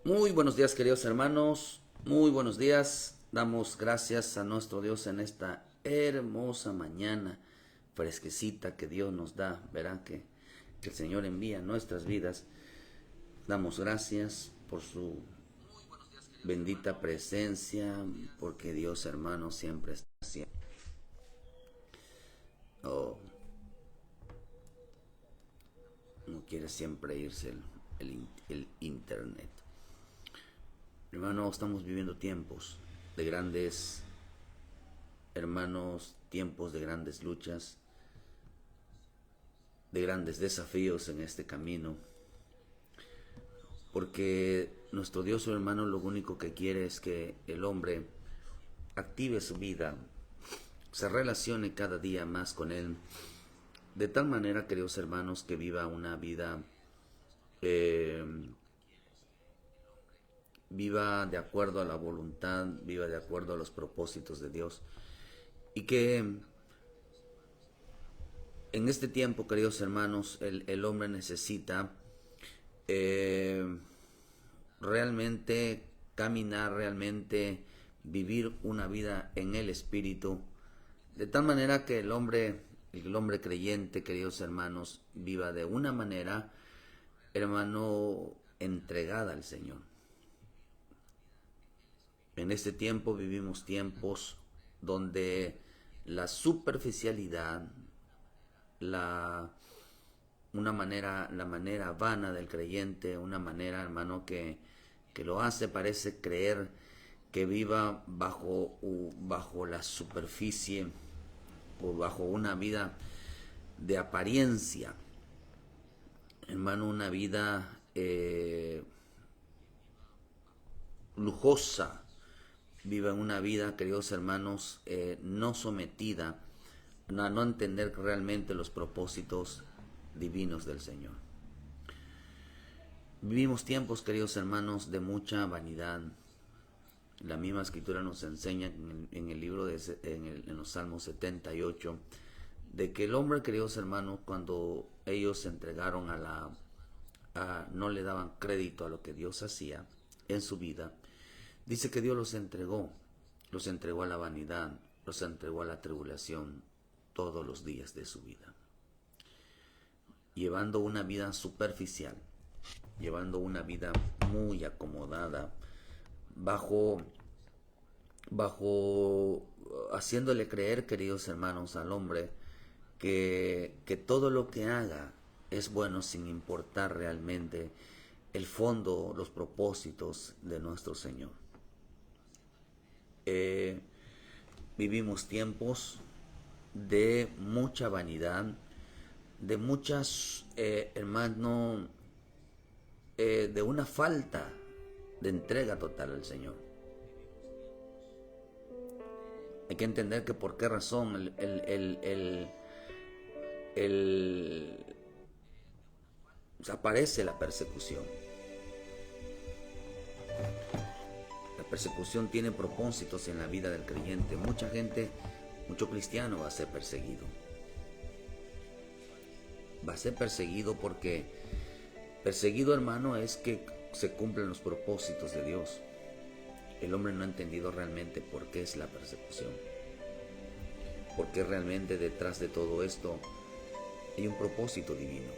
Muy buenos días, queridos hermanos, muy buenos días. Damos gracias a nuestro Dios en esta hermosa mañana fresquecita que Dios nos da. Verán que el Señor envía a nuestras vidas. Damos gracias por su bendita presencia, porque Dios, hermano, siempre está haciendo. Oh, no quiere siempre irse el internet. Hermano, estamos viviendo tiempos de grandes, hermanos, tiempos de grandes luchas, de grandes desafíos en este camino, porque nuestro Dios, hermano, lo único que quiere es que el hombre active su vida, se relacione cada día más con Él, de tal manera, queridos hermanos, que viva una vida, viva de acuerdo a la voluntad, viva de acuerdo a los propósitos de Dios, y que en este tiempo, queridos hermanos, el hombre necesita realmente caminar, realmente vivir una vida en el Espíritu, de tal manera que el hombre creyente, queridos hermanos, viva de una manera, hermano, entregada al Señor. En este tiempo vivimos tiempos donde la superficialidad, la manera vana del creyente, una manera, hermano, que lo hace, parece creer que viva bajo la superficie o bajo una vida de apariencia, hermano, una vida lujosa, viva una vida, queridos hermanos, no sometida a no entender realmente los propósitos divinos del Señor. Vivimos tiempos, queridos hermanos, de mucha vanidad. La misma escritura nos enseña en el libro en los Salmos 78, de que el hombre, queridos hermanos, cuando ellos se entregaron no le daban crédito a lo que Dios hacía en su vida, dice que Dios los entregó a la vanidad, los entregó a la tribulación todos los días de su vida, llevando una vida superficial, llevando una vida muy acomodada, bajo haciéndole creer, queridos hermanos, al hombre que todo lo que haga es bueno sin importar realmente el fondo, los propósitos de nuestro Señor. Vivimos tiempos de mucha vanidad, de muchas, hermano, de una falta de entrega total al Señor. Hay que entender que por qué razón aparece la persecución. La persecución tiene propósitos en la vida del creyente. Mucha gente, mucho cristiano va a ser perseguido. Va a ser perseguido porque perseguido, hermano, es que se cumplen los propósitos de Dios. El hombre no ha entendido realmente por qué es la persecución. Porque realmente detrás de todo esto hay un propósito divino.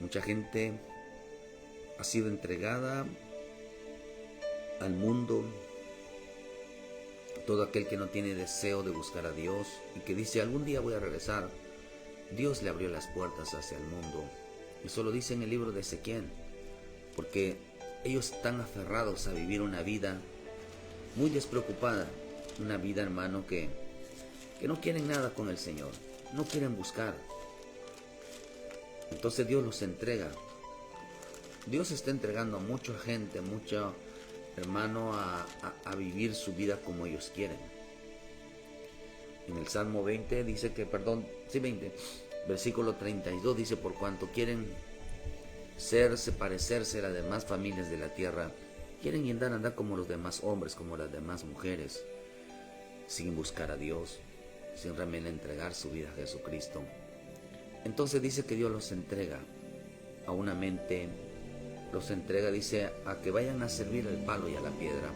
Mucha gente ha sido entregada al mundo. Todo aquel que no tiene deseo de buscar a Dios y que dice algún día voy a regresar, Dios le abrió las puertas hacia el mundo. Eso lo dice en el libro de Ezequiel, porque ellos están aferrados a vivir una vida muy despreocupada, una vida, hermano, que no quieren nada con el Señor, no quieren buscar. Entonces Dios los entrega. Dios está entregando a mucha gente, mucho hermano, a vivir su vida como ellos quieren. En el Salmo 20 dice que, 20, versículo 32 dice, por cuanto quieren parecerse a las demás familias de la tierra, quieren andar como los demás hombres, como las demás mujeres, sin buscar a Dios, sin realmente entregar su vida a Jesucristo. Entonces dice que Dios los entrega a una mente los entrega, dice, a que vayan a servir al palo y a la piedra,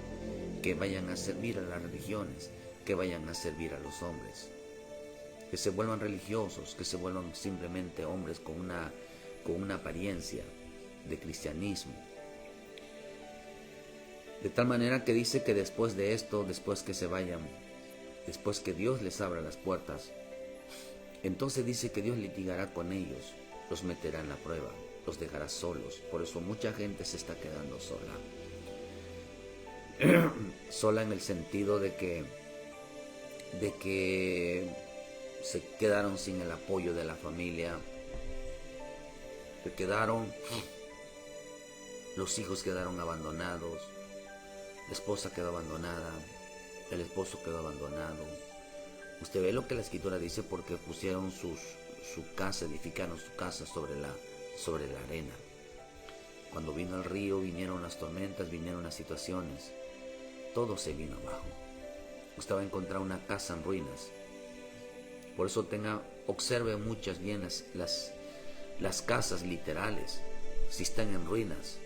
que vayan a servir a las religiones, que vayan a servir a los hombres, que se vuelvan religiosos, que se vuelvan simplemente hombres con una apariencia de cristianismo. De tal manera que dice que después de esto, después que se vayan, después que Dios les abra las puertas, entonces dice que Dios litigará con ellos, los meterá en la prueba, los dejará solos. Por eso mucha gente se está quedando sola. Sola en el sentido de que se quedaron sin el apoyo de la familia, los hijos quedaron abandonados, la esposa quedó abandonada, el esposo quedó abandonado. Usted ve lo que la escritura dice, porque pusieron su casa, edificaron su casa sobre la arena. Cuando vino el río, vinieron las tormentas, vinieron las situaciones, todo se vino abajo. Usted va a encontrar una casa en ruinas. Por eso observe muchas bien las casas literales, si están en ruinas.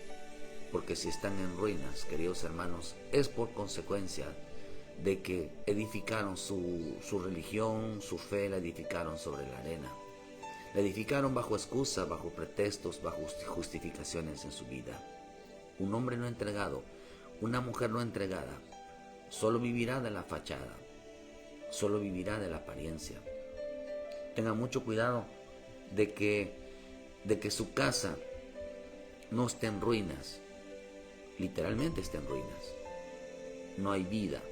Porque si están en ruinas, queridos hermanos, es por consecuencia de que edificaron su religión, su fe, la edificaron sobre la arena. La edificaron bajo excusas, bajo pretextos, bajo justificaciones en su vida. Un hombre no entregado, una mujer no entregada, solo vivirá de la fachada, solo vivirá de la apariencia. Tenga mucho cuidado de que su casa no esté en ruinas, literalmente está en ruinas. No hay vida,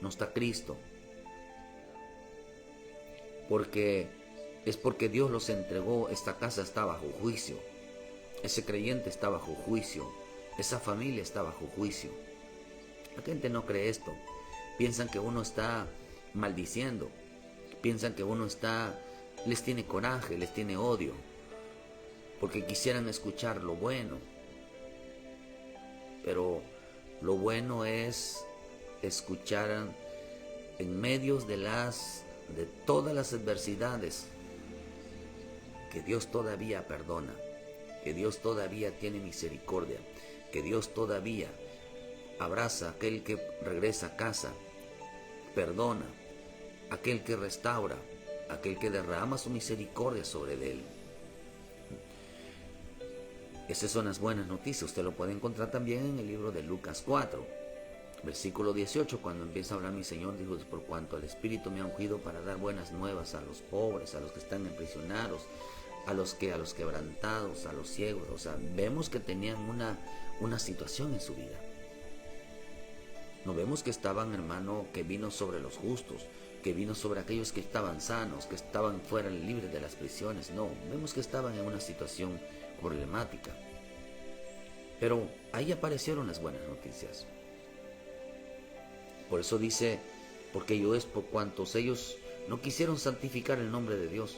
no está Cristo, porque Dios los entregó. Esta casa está bajo juicio, ese creyente está bajo juicio, esa familia está bajo juicio. La gente no cree esto, piensan que uno está maldiciendo, piensan que uno les tiene coraje, les tiene odio, porque quisieran escuchar lo bueno. Pero lo bueno es escuchar en medio de todas las adversidades que Dios todavía perdona, que Dios todavía tiene misericordia, que Dios todavía abraza a aquel que regresa a casa, perdona a aquel que restaura, a aquel que derrama su misericordia sobre él. Esas son las buenas noticias. Usted lo puede encontrar también en el libro de Lucas 4, versículo 18, cuando empieza a hablar mi Señor, dijo: por cuanto el Espíritu me ha ungido para dar buenas nuevas a los pobres, a los que están aprisionados, a los quebrantados, a los ciegos. O sea, vemos que tenían una situación en su vida. No vemos que estaban, hermano, que vino sobre los justos, que vino sobre aquellos que estaban sanos, que estaban fuera libres de las prisiones. No, vemos que estaban en una situación problemática. Pero ahí aparecieron las buenas noticias. Por eso dice, porque ello es por cuantos ellos no quisieron santificar el nombre de Dios,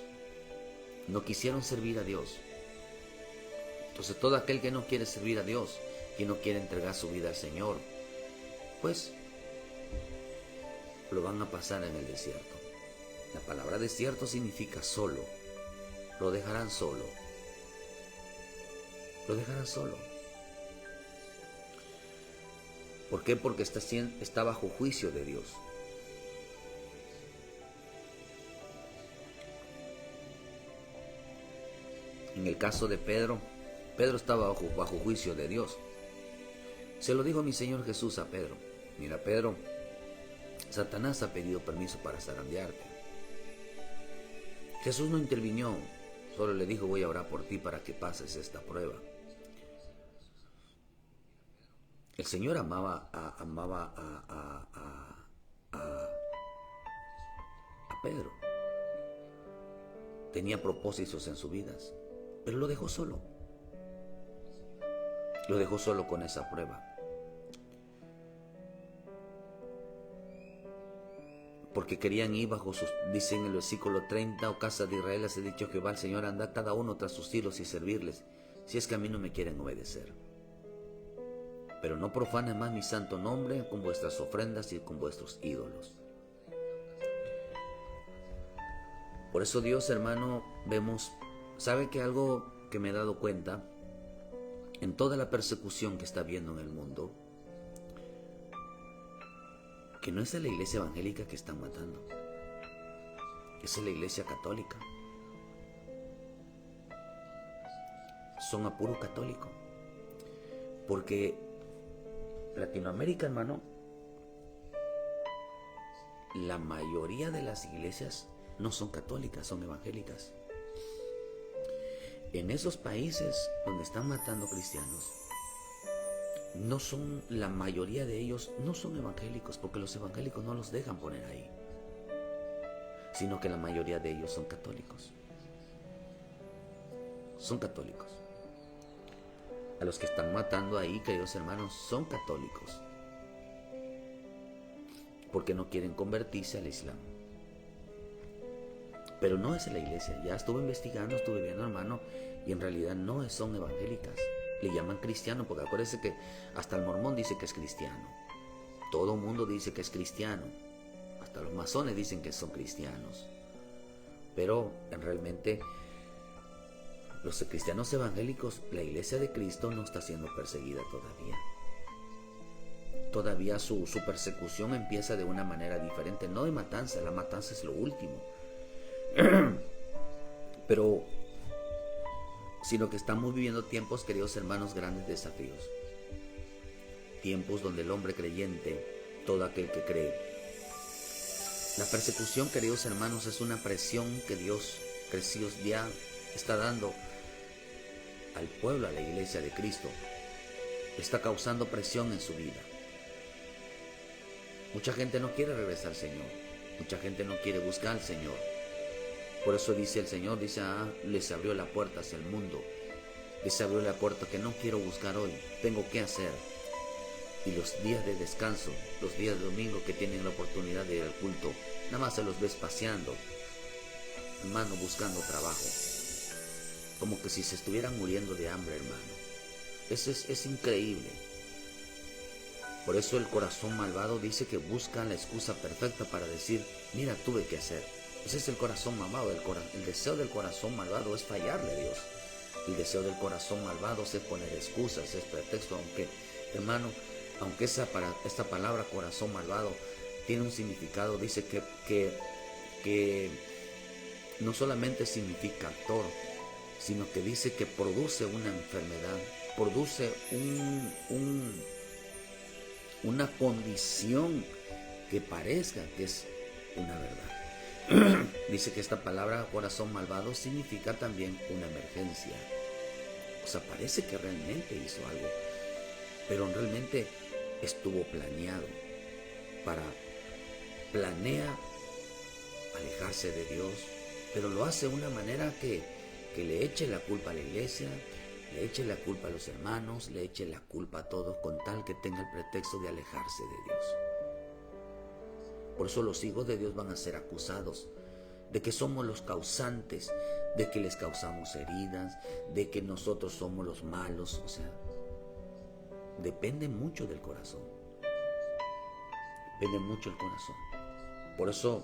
no quisieron servir a Dios. Entonces todo aquel que no quiere servir a Dios, que no quiere entregar su vida al Señor, pues lo van a pasar en el desierto. La palabra desierto significa solo. Lo dejarán solo. Lo dejarán solo. ¿Por qué? Porque está bajo juicio de Dios. En el caso de Pedro estaba bajo juicio de Dios. Se lo dijo mi Señor Jesús a Pedro: mira, Pedro, Satanás ha pedido permiso para zarandearte. Jesús no intervino, solo le dijo: voy a orar por ti para que pases esta prueba. El Señor amaba a Pedro. Tenía propósitos en sus vidas, pero lo dejó solo. Lo dejó solo con esa prueba. Porque querían ir bajo sus, dice en el versículo 30, casa de Israel, les he dicho Jehová el Señor, andad cada uno tras sus hilos y servirles, si es que a mí no me quieren obedecer. Pero no profanen más mi santo nombre con vuestras ofrendas y con vuestros ídolos. Por eso Dios, hermano, vemos, ¿sabe que algo que me he dado cuenta? en toda la persecución que está habiendo en el mundo, que no es de la iglesia evangélica que están matando, es de la iglesia católica. Son a puro católico. Porque Latinoamérica, hermano, la mayoría de las iglesias no son católicas, son evangélicas. En esos países donde están matando cristianos, no son, la mayoría de ellos no son evangélicos, porque los evangélicos no los dejan poner ahí, sino que la mayoría de ellos son católicos. Son católicos. A los que están matando ahí, queridos hermanos, son católicos, porque no quieren convertirse al Islam. Pero no es en la iglesia. Ya estuve investigando, estuve viendo, hermano, y en realidad no son evangélicas. Le llaman cristiano, porque acuérdense que hasta el mormón dice que es cristiano. Todo el mundo dice que es cristiano. Hasta los masones dicen que son cristianos. Pero realmente los cristianos evangélicos, la iglesia de Cristo no está siendo perseguida todavía. Todavía su persecución empieza de una manera diferente, no de matanza. La matanza es lo último. Pero sino que estamos viviendo tiempos, queridos hermanos, grandes desafíos. Tiempos donde el hombre creyente, todo aquel que cree. La persecución, queridos hermanos, es una presión que Dios ya está dando al pueblo, a la iglesia de Cristo. Está causando presión en su vida. Mucha gente no quiere regresar al Señor. Mucha gente no quiere buscar al Señor. Por eso dice el Señor, dice, les abrió la puerta hacia el mundo. Les abrió la puerta que no quiero buscar hoy, tengo que hacer. Y los días de descanso, los días de domingo que tienen la oportunidad de ir al culto, nada más se los ves paseando, hermano, buscando trabajo. Como que si se estuvieran muriendo de hambre, hermano. Eso es increíble. Por eso el corazón malvado dice que busca la excusa perfecta para decir, mira, tuve que hacer. Ese es el corazón malvado. El deseo del corazón malvado es fallarle a Dios. El deseo del corazón malvado es poner excusas, es pretexto. Aunque, hermano, aunque esta palabra corazón malvado tiene un significado, dice que no solamente significa actor, sino que dice que produce una enfermedad, produce una condición que parezca que es una verdad. Dice que esta palabra corazón malvado significa también una emergencia. O sea, parece que realmente hizo algo, pero realmente estuvo planeado. Planea alejarse de Dios, pero lo hace de una manera que le eche la culpa a la iglesia, le eche la culpa a los hermanos, le eche la culpa a todos, con tal que tenga el pretexto de alejarse de Dios. Por eso los hijos de Dios van a ser acusados de que somos los causantes, de que les causamos heridas, de que nosotros somos los malos. O sea, depende mucho del corazón. Depende mucho el corazón. Por eso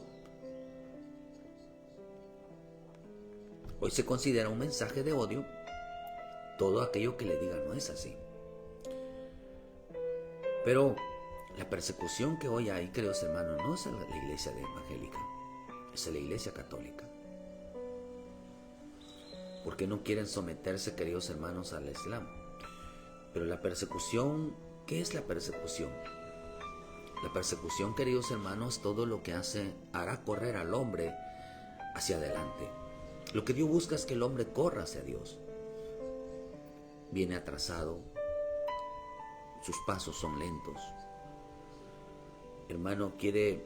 hoy se considera un mensaje de odio todo aquello que le diga no es así. Pero la persecución que hoy hay, queridos hermanos, no es a la iglesia evangélica, es a la iglesia católica. Porque no quieren someterse, queridos hermanos, al Islam. Pero la persecución, ¿qué es la persecución? La persecución, queridos hermanos, todo lo que hará correr al hombre hacia adelante. Lo que Dios busca es que el hombre corra hacia Dios. Viene atrasado, sus pasos son lentos. Hermano, quiere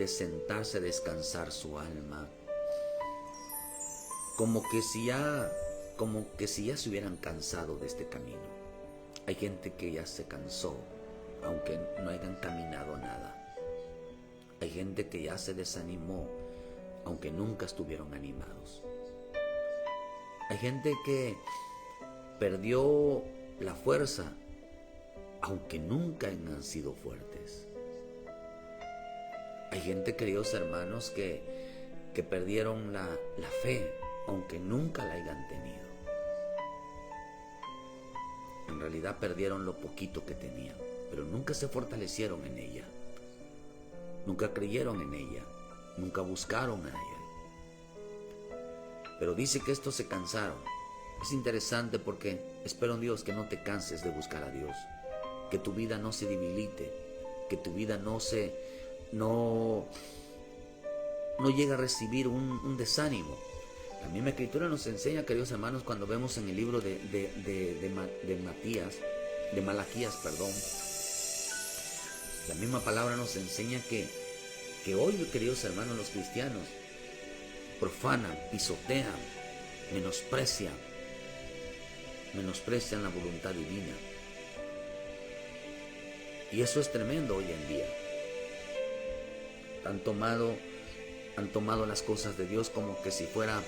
sentarse a descansar su alma. Como que si ya se hubieran cansado de este camino. Hay gente que ya se cansó, aunque no hayan caminado nada. Hay gente que ya se desanimó, aunque nunca estuvieron animados. Hay gente que perdió la fuerza, aunque nunca han sido fuertes. Hay gente, queridos hermanos, que perdieron la fe, aunque nunca la hayan tenido. En realidad perdieron lo poquito que tenían, pero nunca se fortalecieron en ella, nunca creyeron en ella, nunca buscaron a ella. Pero dice que estos se cansaron. Es interesante porque espero en Dios que no te canses de buscar a Dios, que tu vida no se debilite, que tu vida no llegue a recibir un desánimo. La misma Escritura nos enseña, queridos hermanos, cuando vemos en el libro de Malaquías, la misma palabra nos enseña que hoy, queridos hermanos, los cristianos profanan, pisotean, menosprecian la voluntad divina. Y eso es tremendo hoy en día. Han tomado las cosas de Dios como que si fuera,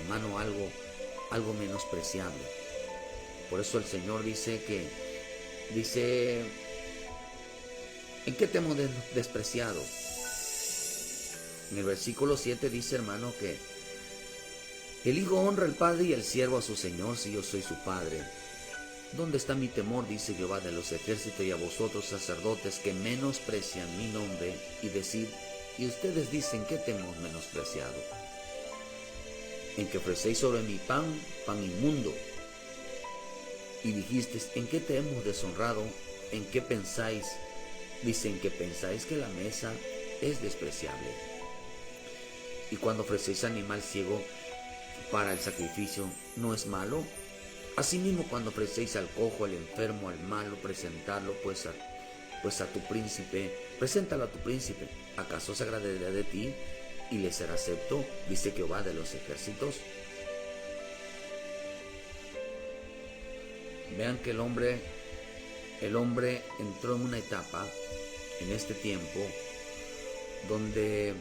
hermano, algo menospreciable. Por eso el Señor dice, ¿en qué te hemos despreciado? En el versículo 7 dice, hermano, que el Hijo honra al Padre y el siervo a su Señor, si yo soy su Padre. ¿Dónde está mi temor? Dice Jehová de los ejércitos, y a vosotros, sacerdotes, que menosprecian mi nombre, y decid, y ustedes dicen, ¿qué te hemos menospreciado? En que ofrecéis sobre mi pan inmundo. Y dijisteis, ¿en qué te hemos deshonrado? ¿En qué pensáis? Dicen que pensáis que la mesa es despreciable. Y cuando ofrecéis animal ciego para el sacrificio, ¿no es malo? Asimismo, cuando ofrecéis al cojo, al enfermo, al malo, presentarlo pues a tu príncipe, preséntalo a tu príncipe. ¿Acaso se agradaría de ti y le será acepto? Dice Jehová de los ejércitos. Vean que el hombre entró en una etapa en este tiempo donde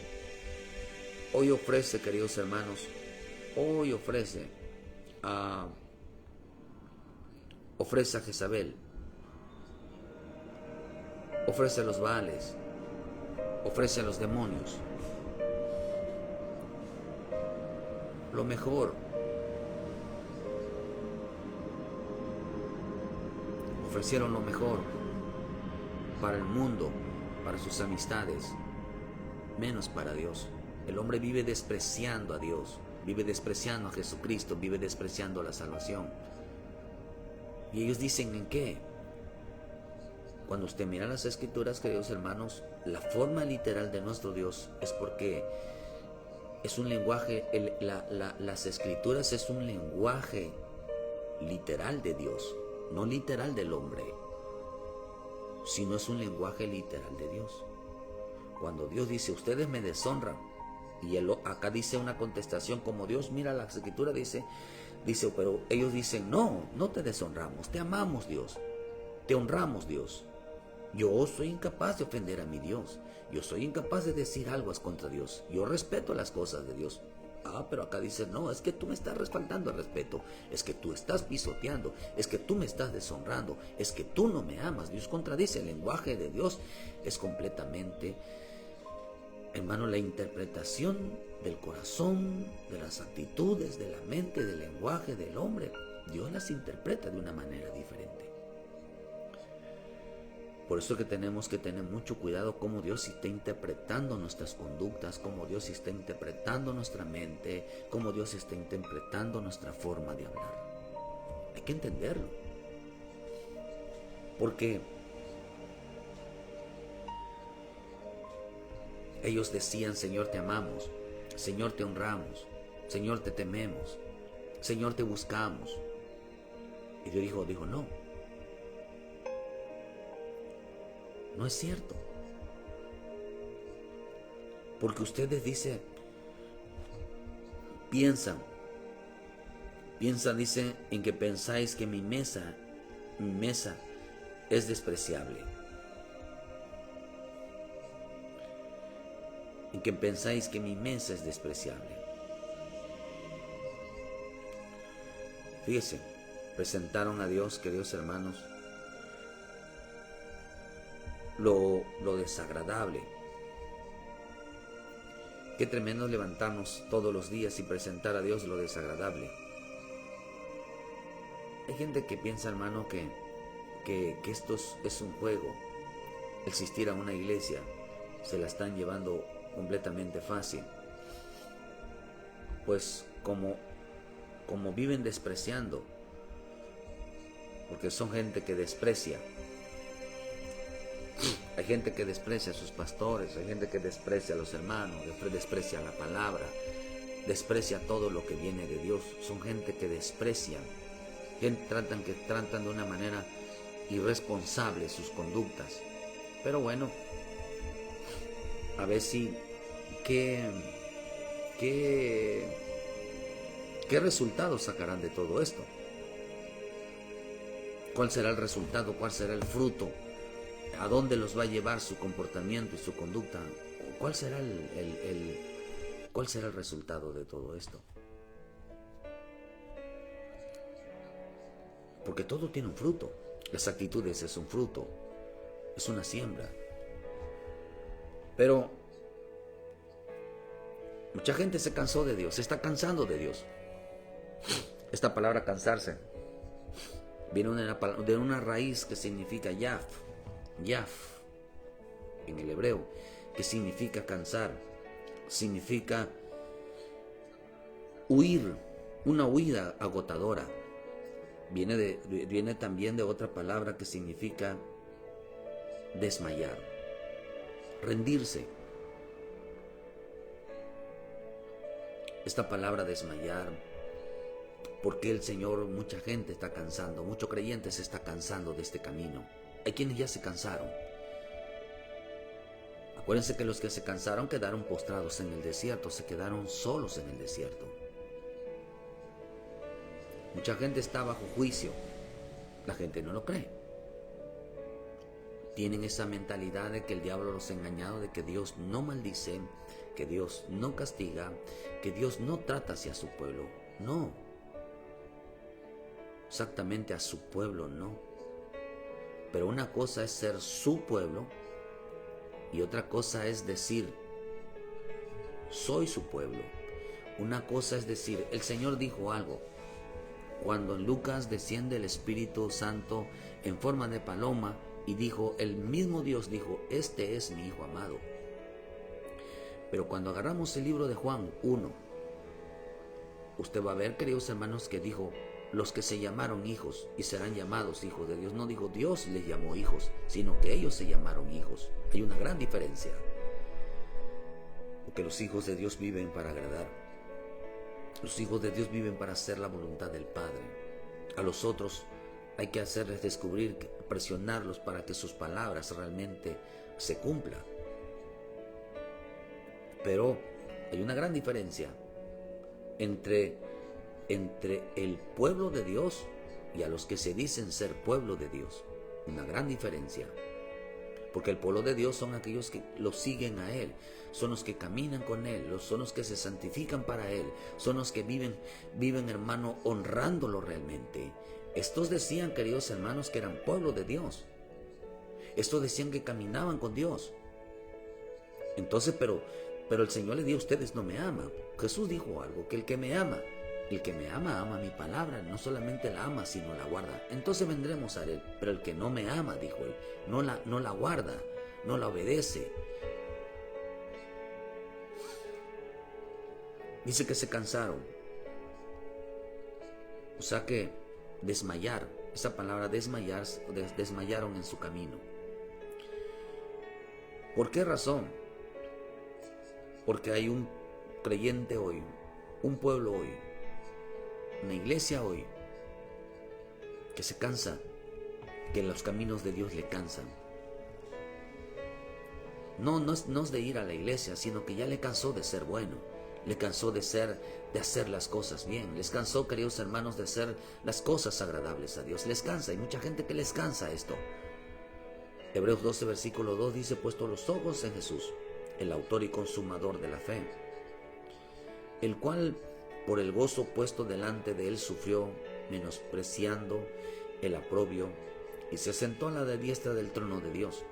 hoy ofrece, queridos hermanos, ofrece a Jezabel, ofrece a los Baales, ofrece a los demonios lo mejor. Ofrecieron lo mejor para el mundo, para sus amistades, menos para Dios. El hombre vive despreciando a Dios, vive despreciando a Jesucristo, vive despreciando la salvación. Y ellos dicen, ¿en qué? Cuando usted mira las Escrituras, queridos hermanos, la forma literal de nuestro Dios es porque es un lenguaje, las Escrituras es un lenguaje literal de Dios, no literal del hombre, sino es un lenguaje literal de Dios. Cuando Dios dice, ustedes me deshonran, y acá dice una contestación como Dios mira la Escritura, dice, pero ellos dicen, no te deshonramos, te amamos Dios, te honramos Dios. Yo soy incapaz de ofender a mi Dios, yo soy incapaz de decir algo contra Dios, yo respeto las cosas de Dios. Pero acá dice, no, es que tú me estás respaldando el respeto, es que tú estás pisoteando, es que tú me estás deshonrando, es que tú no me amas. Dios contradice, el lenguaje de Dios es completamente, hermano, la interpretación del corazón, de las actitudes, de la mente, del lenguaje del hombre. Dios las interpreta de una manera diferente. Por eso que tenemos que tener mucho cuidado cómo Dios está interpretando nuestras conductas, cómo Dios está interpretando nuestra mente, cómo Dios está interpretando nuestra forma de hablar. Hay que entenderlo. Porque ellos decían, Señor, te amamos, Señor, te honramos, Señor, te tememos, Señor, te buscamos. Y Dios dijo, no es cierto. Porque ustedes piensan, dice, en que pensáis que mi mesa es despreciable. En que pensáis que mi mesa es despreciable. Fíjense, presentaron a Dios, queridos hermanos, lo desagradable. Qué tremendo levantarnos todos los días y presentar a Dios lo desagradable. Hay gente que piensa, hermano, que que esto es un juego. Existir a una iglesia se la están llevando completamente fácil. Pues como viven despreciando, porque son gente que desprecia. Hay gente que desprecia a sus pastores, hay gente que desprecia a los hermanos, desprecia la palabra, desprecia todo lo que viene de Dios. Son gente que desprecia, tratan de una manera irresponsable sus conductas. Pero bueno, a ver si qué resultados sacarán de todo esto. ¿Cuál será el resultado? ¿Cuál será el fruto? ¿A dónde los va a llevar su comportamiento y su conducta? ¿Cuál será cuál será el resultado de todo esto? Porque todo tiene un fruto. Las actitudes es un fruto, es una siembra. Pero mucha gente se cansó de Dios, se está cansando de Dios. Esta palabra cansarse viene de una raíz que significa yaf, en el hebreo, que significa cansar, significa huir, una huida agotadora. Viene también de otra palabra que significa desmayar, rendirse. Esta palabra desmayar, porque el Señor, mucha gente está cansando, mucho creyente se está cansando de este camino. Hay quienes ya se cansaron. Acuérdense que los que se cansaron quedaron postrados en el desierto, se quedaron solos en el desierto. Mucha gente está bajo juicio, la gente no lo cree. Tienen esa mentalidad de que el diablo los ha engañado, de que Dios no maldice, que Dios no castiga, que Dios no trata hacia su pueblo. No. Exactamente a su pueblo no. Pero una cosa es ser su pueblo y otra cosa es decir, soy su pueblo. Una cosa es decir, el Señor dijo algo. Cuando en Lucas desciende el Espíritu Santo en forma de paloma y dijo, el mismo Dios dijo, este es mi Hijo amado. Pero cuando agarramos el libro de Juan 1, usted va a ver, queridos hermanos, que dijo, los que se llamaron hijos y serán llamados hijos de Dios. No dijo Dios les llamó hijos, sino que ellos se llamaron hijos. Hay una gran diferencia. Porque los hijos de Dios viven para agradar. Los hijos de Dios viven para hacer la voluntad del Padre. A los otros hay que hacerles descubrir, presionarlos para que sus palabras realmente se cumplan. Pero hay una gran diferencia entre el pueblo de Dios y a los que se dicen ser pueblo de Dios. Una gran diferencia. Porque el pueblo de Dios son aquellos que lo siguen a Él, son los que caminan con Él, son los que se santifican para Él, son los que viven, hermano, honrándolo realmente. Estos decían, queridos hermanos, que eran pueblo de Dios. Estos decían que caminaban con Dios. Entonces, pero el Señor le dijo, ustedes no me aman. Jesús dijo algo, que el que me ama, ama mi palabra, no solamente la ama, sino la guarda. Entonces vendremos a Él. Pero el que no me ama, dijo Él, no la guarda, no la obedece. Dice que se cansaron. O sea que desmayar, esa palabra desmayar, desmayaron en su camino. ¿Por qué razón? Porque hay un creyente hoy, un pueblo hoy, una iglesia hoy, que se cansa, que los caminos de Dios le cansan. No es de ir a la iglesia, sino que ya le cansó de ser bueno, le cansó de hacer las cosas bien, les cansó, queridos hermanos, de hacer las cosas agradables a Dios. Les cansa, hay mucha gente que les cansa esto. Hebreos 12, versículo 2 dice, puesto los ojos en Jesús, el autor y consumador de la fe, el cual por el gozo puesto delante de él sufrió, menospreciando el oprobio, y se sentó a la diestra del trono de Dios.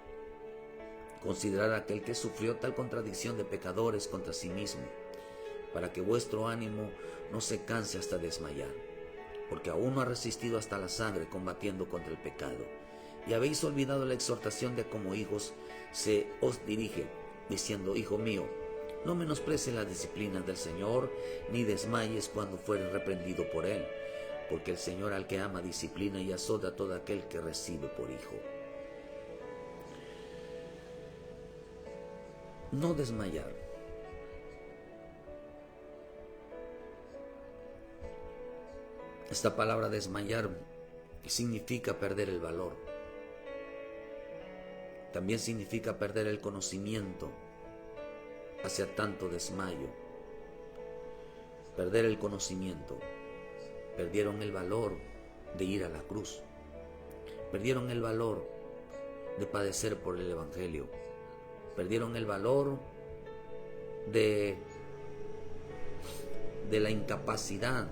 Considerad aquel que sufrió tal contradicción de pecadores contra sí mismo, para que vuestro ánimo no se canse hasta desmayar, porque aún no ha resistido hasta la sangre combatiendo contra el pecado, y habéis olvidado la exhortación de como hijos se os dirige, diciendo: Hijo mío, no menosprecies las disciplinas del Señor, ni desmayes cuando fueres reprendido por Él, porque el Señor al que ama disciplina y azota a todo aquel que recibe por hijo. No desmayar. Esta palabra desmayar significa perder el valor. También significa perder el conocimiento hacia tanto desmayo. Perder el conocimiento. Perdieron el valor de ir a la cruz. Perdieron el valor de padecer por el Evangelio. Perdieron el valor de la incapacidad,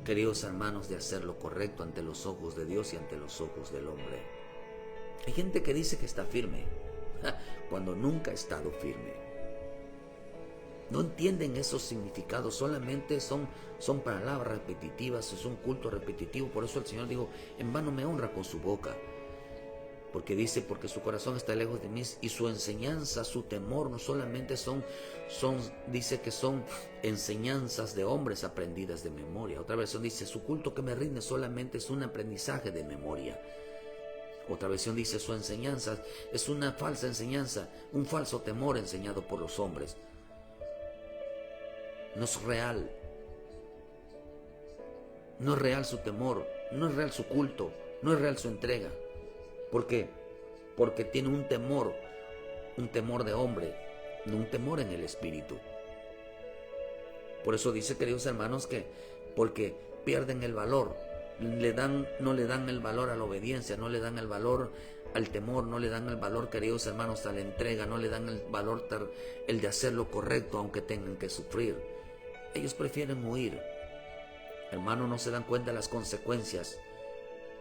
queridos hermanos, de hacer lo correcto ante los ojos de Dios y ante los ojos del hombre. Hay gente que dice que está firme, cuando nunca ha estado firme. No entienden esos significados, solamente son palabras repetitivas, es un culto repetitivo. Por eso el Señor dijo: en vano me honra con su boca. Porque dice: porque su corazón está lejos de mí, y su enseñanza, su temor, no solamente dice que son enseñanzas de hombres aprendidas de memoria. Otra versión dice: su culto que me rinde solamente es un aprendizaje de memoria. Otra versión dice: su enseñanza es una falsa enseñanza, un falso temor enseñado por los hombres. No es real. No es real su temor, no es real su culto, no es real su entrega. ¿Por qué? Porque tiene un temor de hombre, no un temor en el espíritu. Por eso dice, queridos hermanos, que porque pierden el valor, no le dan el valor a la obediencia, no le dan el valor al temor, no le dan el valor, queridos hermanos, a la entrega, no le dan el valor, el de hacer lo correcto aunque tengan que sufrir. Ellos prefieren huir. Hermanos, no se dan cuenta de las consecuencias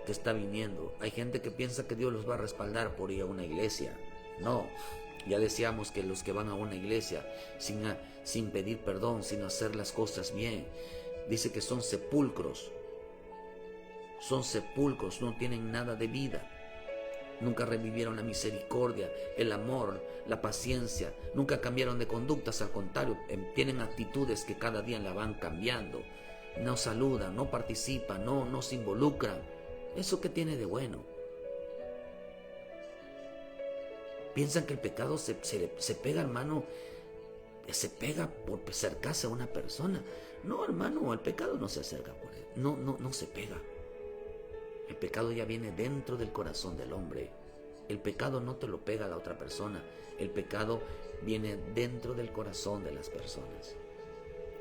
que está viniendo. Hay gente que piensa que Dios los va a respaldar por ir a una iglesia. No, ya decíamos que los que van a una iglesia sin pedir perdón, sin hacer las cosas bien, dice que son sepulcros. Son sepulcros, no tienen nada de vida. Nunca revivieron la misericordia, el amor, la paciencia. Nunca cambiaron de conductas, al contrario, tienen actitudes que cada día la van cambiando. No saludan, no participan, no se involucran. ¿Eso qué tiene de bueno? Piensan que el pecado se pega, hermano, se pega por acercarse a una persona. No, hermano, el pecado no se acerca por él. No se pega. El pecado ya viene dentro del corazón del hombre. El pecado no te lo pega a la otra persona. El pecado viene dentro del corazón de las personas.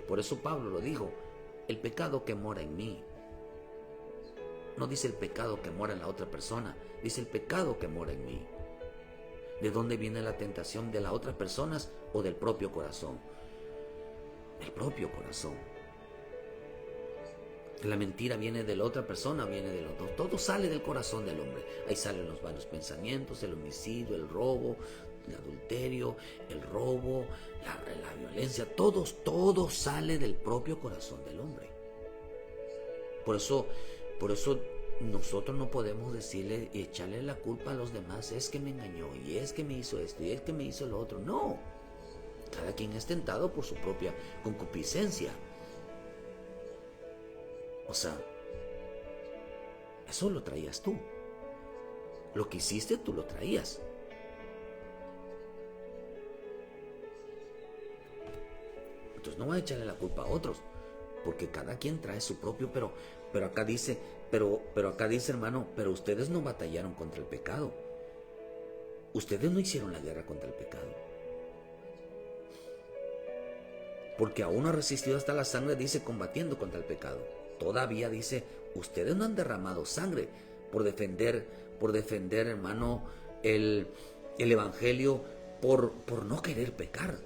Por eso Pablo lo dijo: el pecado que mora en mí. No dice el pecado que mora en la otra persona, dice el pecado que mora en mí. ¿De dónde viene la tentación? ¿De las otras personas o del propio corazón? Del propio corazón. La mentira viene de la otra persona, viene de los dos. Todo sale del corazón del hombre. Ahí salen los malos pensamientos, el homicidio, el robo, el adulterio, el robo, la violencia. Todo sale del propio corazón del hombre. Por eso nosotros no podemos decirle y echarle la culpa a los demás. Es que me engañó, y es que me hizo esto, y es que me hizo lo otro. No. Cada quien es tentado por su propia concupiscencia. O sea, eso lo traías tú. Lo que hiciste tú lo traías. Entonces no voy a echarle la culpa a otros, porque cada quien trae su propio, pero acá dice, hermano, pero ustedes no batallaron contra el pecado. Ustedes no hicieron la guerra contra el pecado. Porque aún no ha resistido hasta la sangre, dice, combatiendo contra el pecado. Todavía dice, ustedes no han derramado sangre por defender, hermano, el evangelio, por no querer pecar.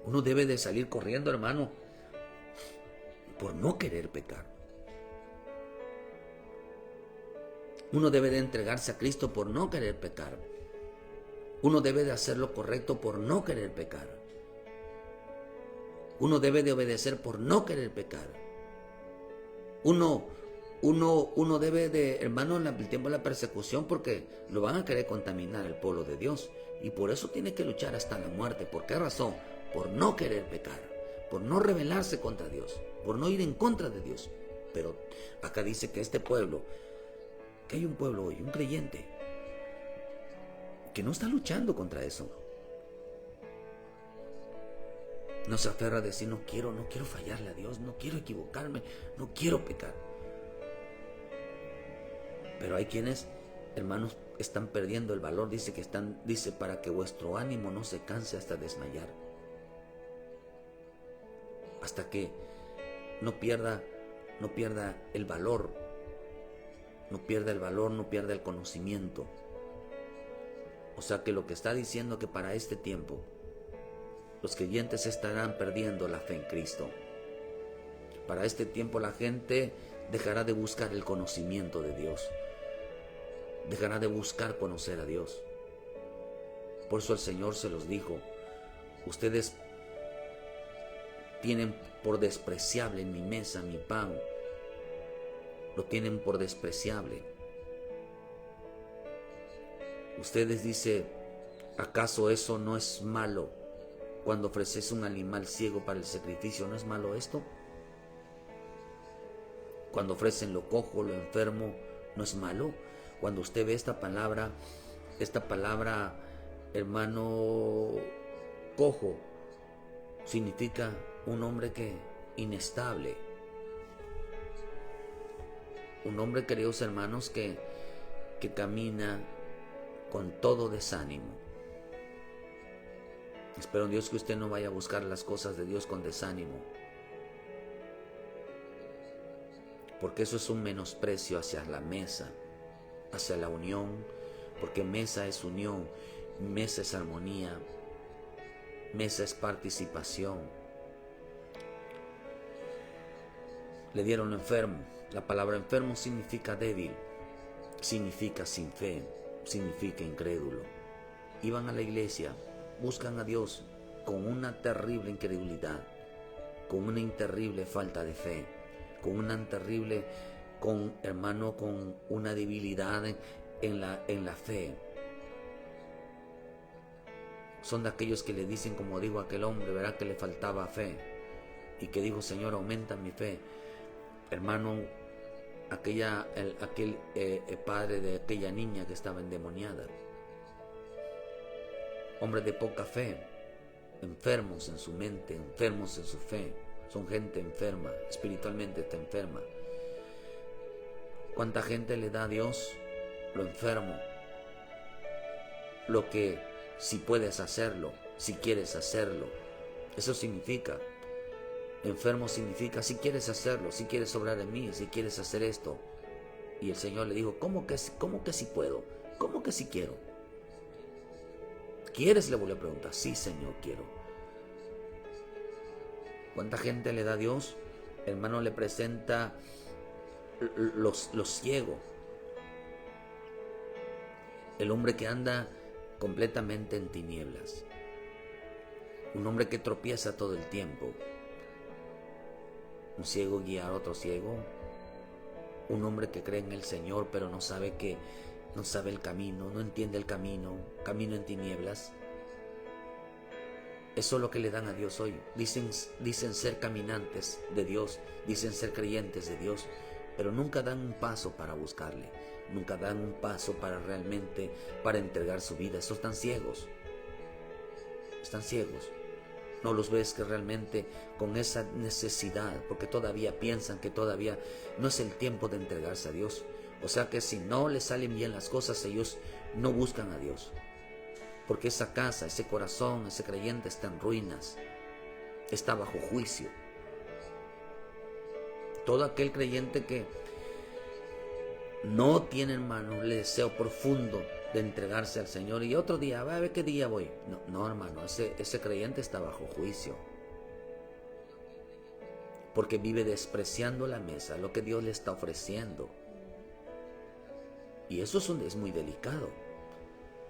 Uno debe de salir corriendo, hermano, por no querer pecar. Uno debe de entregarse a Cristo por no querer pecar. Uno debe de hacer lo correcto por no querer pecar. Uno debe de obedecer por no querer pecar. Uno, uno debe de, hermano, en el tiempo de la persecución, porque lo van a querer contaminar el pueblo de Dios. Y por eso tiene que luchar hasta la muerte. ¿Por qué razón? Por no querer pecar, por no rebelarse contra Dios, por no ir en contra de Dios. Pero acá dice que este pueblo, que hay un pueblo hoy, un creyente, que no está luchando contra eso. No se aferra a decir, no quiero fallarle a Dios, no quiero equivocarme, no quiero pecar. Pero hay quienes, hermanos, están perdiendo el valor. Dice para que vuestro ánimo no se canse hasta desmayar. Hasta que no pierda el valor. No pierda el valor, no pierda el conocimiento. O sea que lo que está diciendo que para este tiempo los creyentes estarán perdiendo la fe en Cristo. Para este tiempo la gente dejará de buscar el conocimiento de Dios. Dejará de buscar conocer a Dios. Por eso el Señor se los dijo: ustedes tienen por despreciable en mi mesa mi pan. Lo tienen por despreciable. Ustedes dicen, ¿acaso eso no es malo? Cuando ofreces un animal ciego para el sacrificio, ¿no es malo esto? Cuando ofrecen lo cojo, lo enfermo, ¿no es malo? Cuando usted ve esta palabra, hermano, cojo, significa un hombre que inestable. Un hombre, queridos hermanos, que camina con todo desánimo. Espero en Dios que usted no vaya a buscar las cosas de Dios con desánimo, porque eso es un menosprecio hacia la mesa, hacia la unión, porque mesa es unión, mesa es armonía, mesa es participación. Le dieron enfermo. La palabra enfermo significa débil, significa sin fe, significa incrédulo. Iban a la iglesia, buscan a Dios con una terrible incredulidad, con una terrible falta de fe, con una terrible, con una debilidad en la fe. Son de aquellos que le dicen, como dijo aquel hombre, ¿verdad?, que le faltaba fe y que dijo: Señor, aumenta mi fe. Hermano, aquel padre de aquella niña que estaba endemoniada, hombre de poca fe, enfermos en su mente, enfermos en su fe. Son gente enferma, espiritualmente está enferma. ¿Cuánta gente le da a Dios lo enfermo? Lo que, si puedes hacerlo, si quieres hacerlo. Eso significa, enfermo significa si quieres hacerlo, si quieres obrar en mí, si quieres hacer esto. Y el Señor le dijo: ¿Cómo que si puedo? ¿Cómo que si quiero? ¿Quieres? Le volvió a preguntar. Sí, Señor, quiero. ¿Cuánta gente le da a Dios? Hermano, le presenta los ciegos. El hombre que anda completamente en tinieblas. Un hombre que tropieza todo el tiempo. Un ciego guiar a otro ciego. Un hombre que cree en el Señor pero no sabe el camino, no entiende el camino en tinieblas. Eso es lo que le dan a Dios hoy. Dicen ser caminantes de Dios, dicen ser creyentes de Dios, pero nunca dan un paso para buscarle, nunca dan un paso para entregar su vida. Estos están ciegos. No los ves que realmente con esa necesidad, porque todavía piensan que todavía no es el tiempo de entregarse a Dios. O sea que si no les salen bien las cosas, ellos no buscan a Dios. Porque esa casa, ese corazón, ese creyente está en ruinas, está bajo juicio. Todo aquel creyente que no tiene, hermano, el deseo profundo de entregarse al Señor y otro día, a ver qué día voy. No, hermano, ese creyente está bajo juicio. Porque vive despreciando la mesa, lo que Dios le está ofreciendo. Y eso es muy delicado.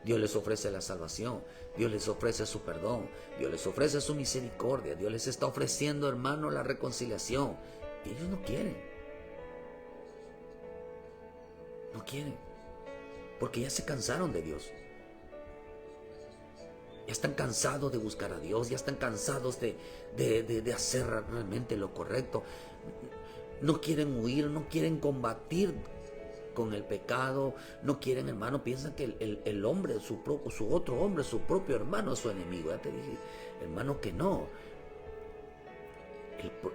Dios les ofrece la salvación, Dios les ofrece su perdón, Dios les ofrece su misericordia, Dios les está ofreciendo, hermano, la reconciliación. Y ellos no quieren. No quieren. Porque ya se cansaron de Dios. Ya están cansados de buscar a Dios. Ya están cansados de hacer realmente lo correcto. No quieren huir, no quieren combatir con el pecado. No quieren, hermano. Piensan que el hombre, su otro hombre, su propio hermano es su enemigo. Ya te dije, hermano, que no.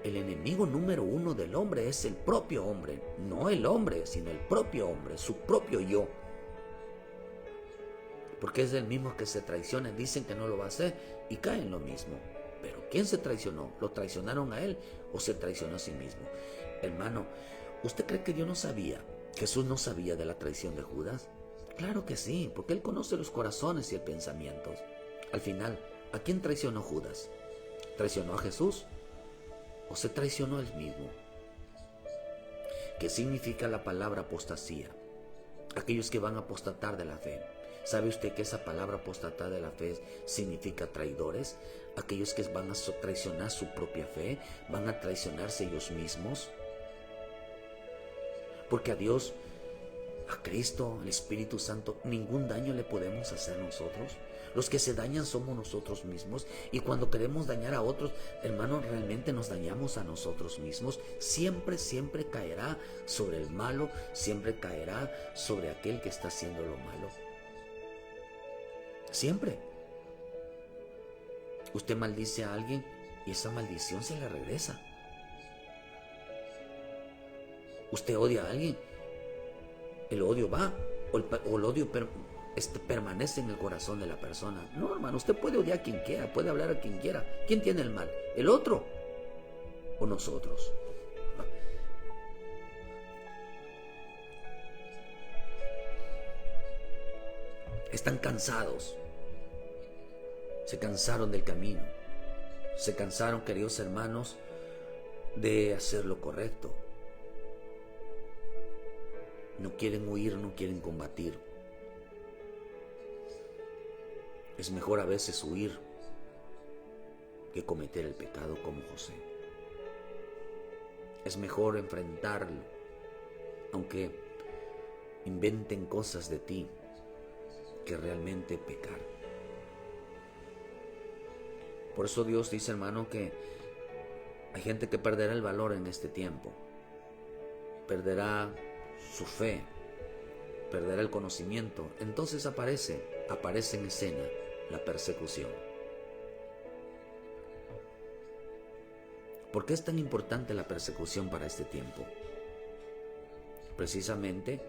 El enemigo número uno del hombre es el propio hombre. No el hombre, sino el propio hombre, su propio yo. Porque es el mismo que se traiciona. Dicen que no lo va a hacer y caen en lo mismo. Pero ¿quién se traicionó? ¿Lo traicionaron a él o se traicionó a sí mismo? Hermano, ¿usted cree que Dios no sabía? ¿Jesús no sabía de la traición de Judas? Claro que sí, porque Él conoce los corazones y el pensamiento. Al final, ¿a quién traicionó Judas? ¿Traicionó a Jesús o se traicionó él mismo? ¿Qué significa la palabra apostasía? Aquellos que van a apostatar de la fe. ¿Sabe usted que esa palabra apostatar de la fe significa traidores? Aquellos que van a traicionar su propia fe, van a traicionarse ellos mismos. Porque a Dios, a Cristo, al Espíritu Santo, ningún daño le podemos hacer nosotros. Los que se dañan somos nosotros mismos. Y cuando queremos dañar a otros, hermanos, realmente nos dañamos a nosotros mismos. Siempre, siempre caerá sobre el malo. Siempre caerá sobre aquel que está haciendo lo malo. Siempre. Usted maldice a alguien y esa maldición se le regresa. Usted odia a alguien, el odio va, o el odio permanece en el corazón de la persona. No, hermano, usted puede odiar a quien quiera, puede hablar a quien quiera. ¿Quién tiene el mal? ¿El otro o nosotros? Están cansados. Se cansaron del camino. Se cansaron, queridos hermanos, de hacer lo correcto. No quieren huir, no quieren combatir. Es mejor a veces huir que cometer el pecado como José. Es mejor enfrentarlo, aunque inventen cosas de ti, que realmente pecar. Por eso Dios dice, hermano, que hay gente que perderá el valor en este tiempo. Perderá su fe, perderá el conocimiento. Entonces aparece en escena la persecución. ¿Por qué es tan importante la persecución para este tiempo? Precisamente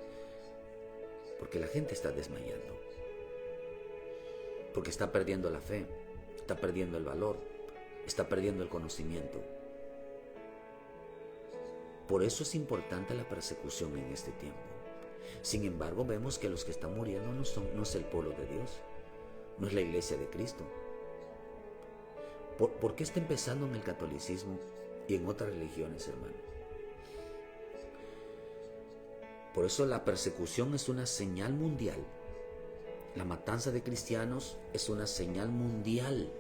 porque la gente está desmayando, porque está perdiendo la fe, está perdiendo el valor, está perdiendo el conocimiento. Por eso es importante la persecución en este tiempo. Sin embargo, vemos que los que están muriendo no es el pueblo de Dios, no es la iglesia de Cristo. ¿Por qué está empezando en el catolicismo y en otras religiones, hermano? Por eso la persecución es una señal mundial. La matanza de cristianos es una señal mundial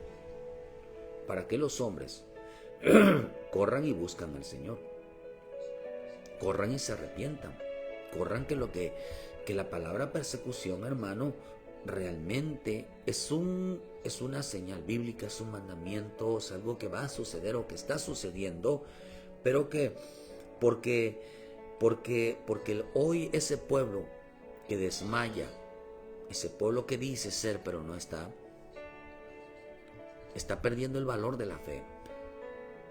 para que los hombres corran y buscan al Señor. Corran y se arrepientan. Corran que la palabra persecución, hermano, realmente es una señal bíblica, es un mandamiento, es algo que va a suceder o que está sucediendo, pero que porque hoy ese pueblo que desmaya, ese pueblo que dice ser pero no está perdiendo el valor de la fe,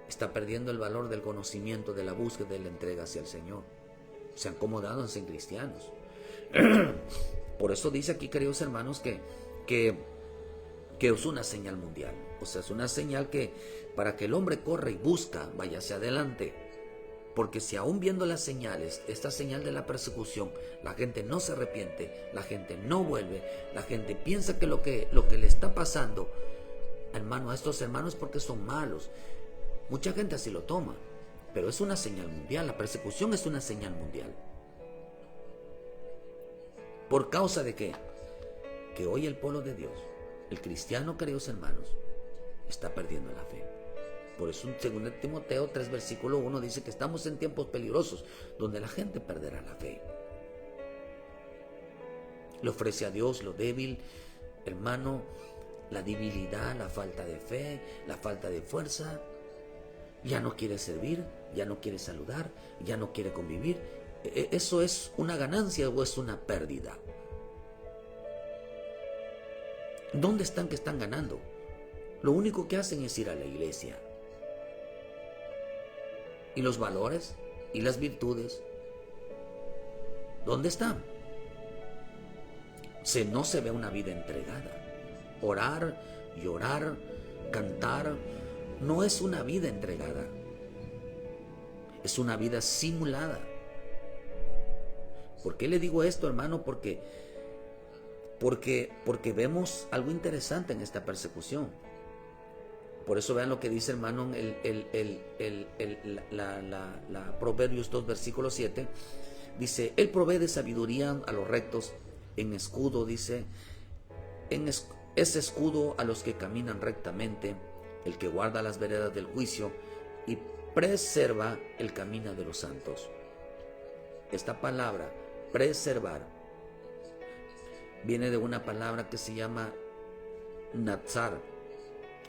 está perdiendo el valor del conocimiento, de la búsqueda, de la entrega hacia el Señor. Se han acomodado en ser cristianos. Por eso dice aquí, queridos hermanos, que es una señal mundial. O sea, es una señal que para que el hombre corra y busca, vaya hacia adelante. Porque si aún viendo las señales, esta señal de la persecución, la gente no se arrepiente, la gente no vuelve, la gente piensa que lo que le está pasando, hermano, a estos hermanos porque son malos. Mucha gente así lo toma, pero es una señal mundial. La persecución es una señal mundial. ¿Por causa de qué? Que hoy el pueblo de Dios, el cristiano, queridos hermanos, está perdiendo la fe. Por eso en 2 Timoteo 3, versículo 1 dice que estamos en tiempos peligrosos, donde la gente perderá la fe. Le ofrece a Dios lo débil, hermano, la debilidad, la falta de fe, la falta de fuerza. Ya no quiere servir, ya no quiere saludar, ya no quiere convivir. ¿Eso es una ganancia o es una pérdida? ¿Dónde están que están ganando? Lo único que hacen es ir a la iglesia. ¿Y los valores? ¿Y las virtudes? ¿Dónde están? No se ve una vida entregada. Orar, llorar, cantar, no es una vida entregada. Es una vida simulada. ¿Por qué le digo esto, hermano? Porque vemos algo interesante en esta persecución. Por eso vean lo que dice, hermano, la Proverbios 2, versículo 7. Dice, Él provee de sabiduría a los rectos, en escudo, dice, es escudo a los que caminan rectamente, el que guarda las veredas del juicio y preserva el camino de los santos. Esta palabra, preservar, viene de una palabra que se llama natsar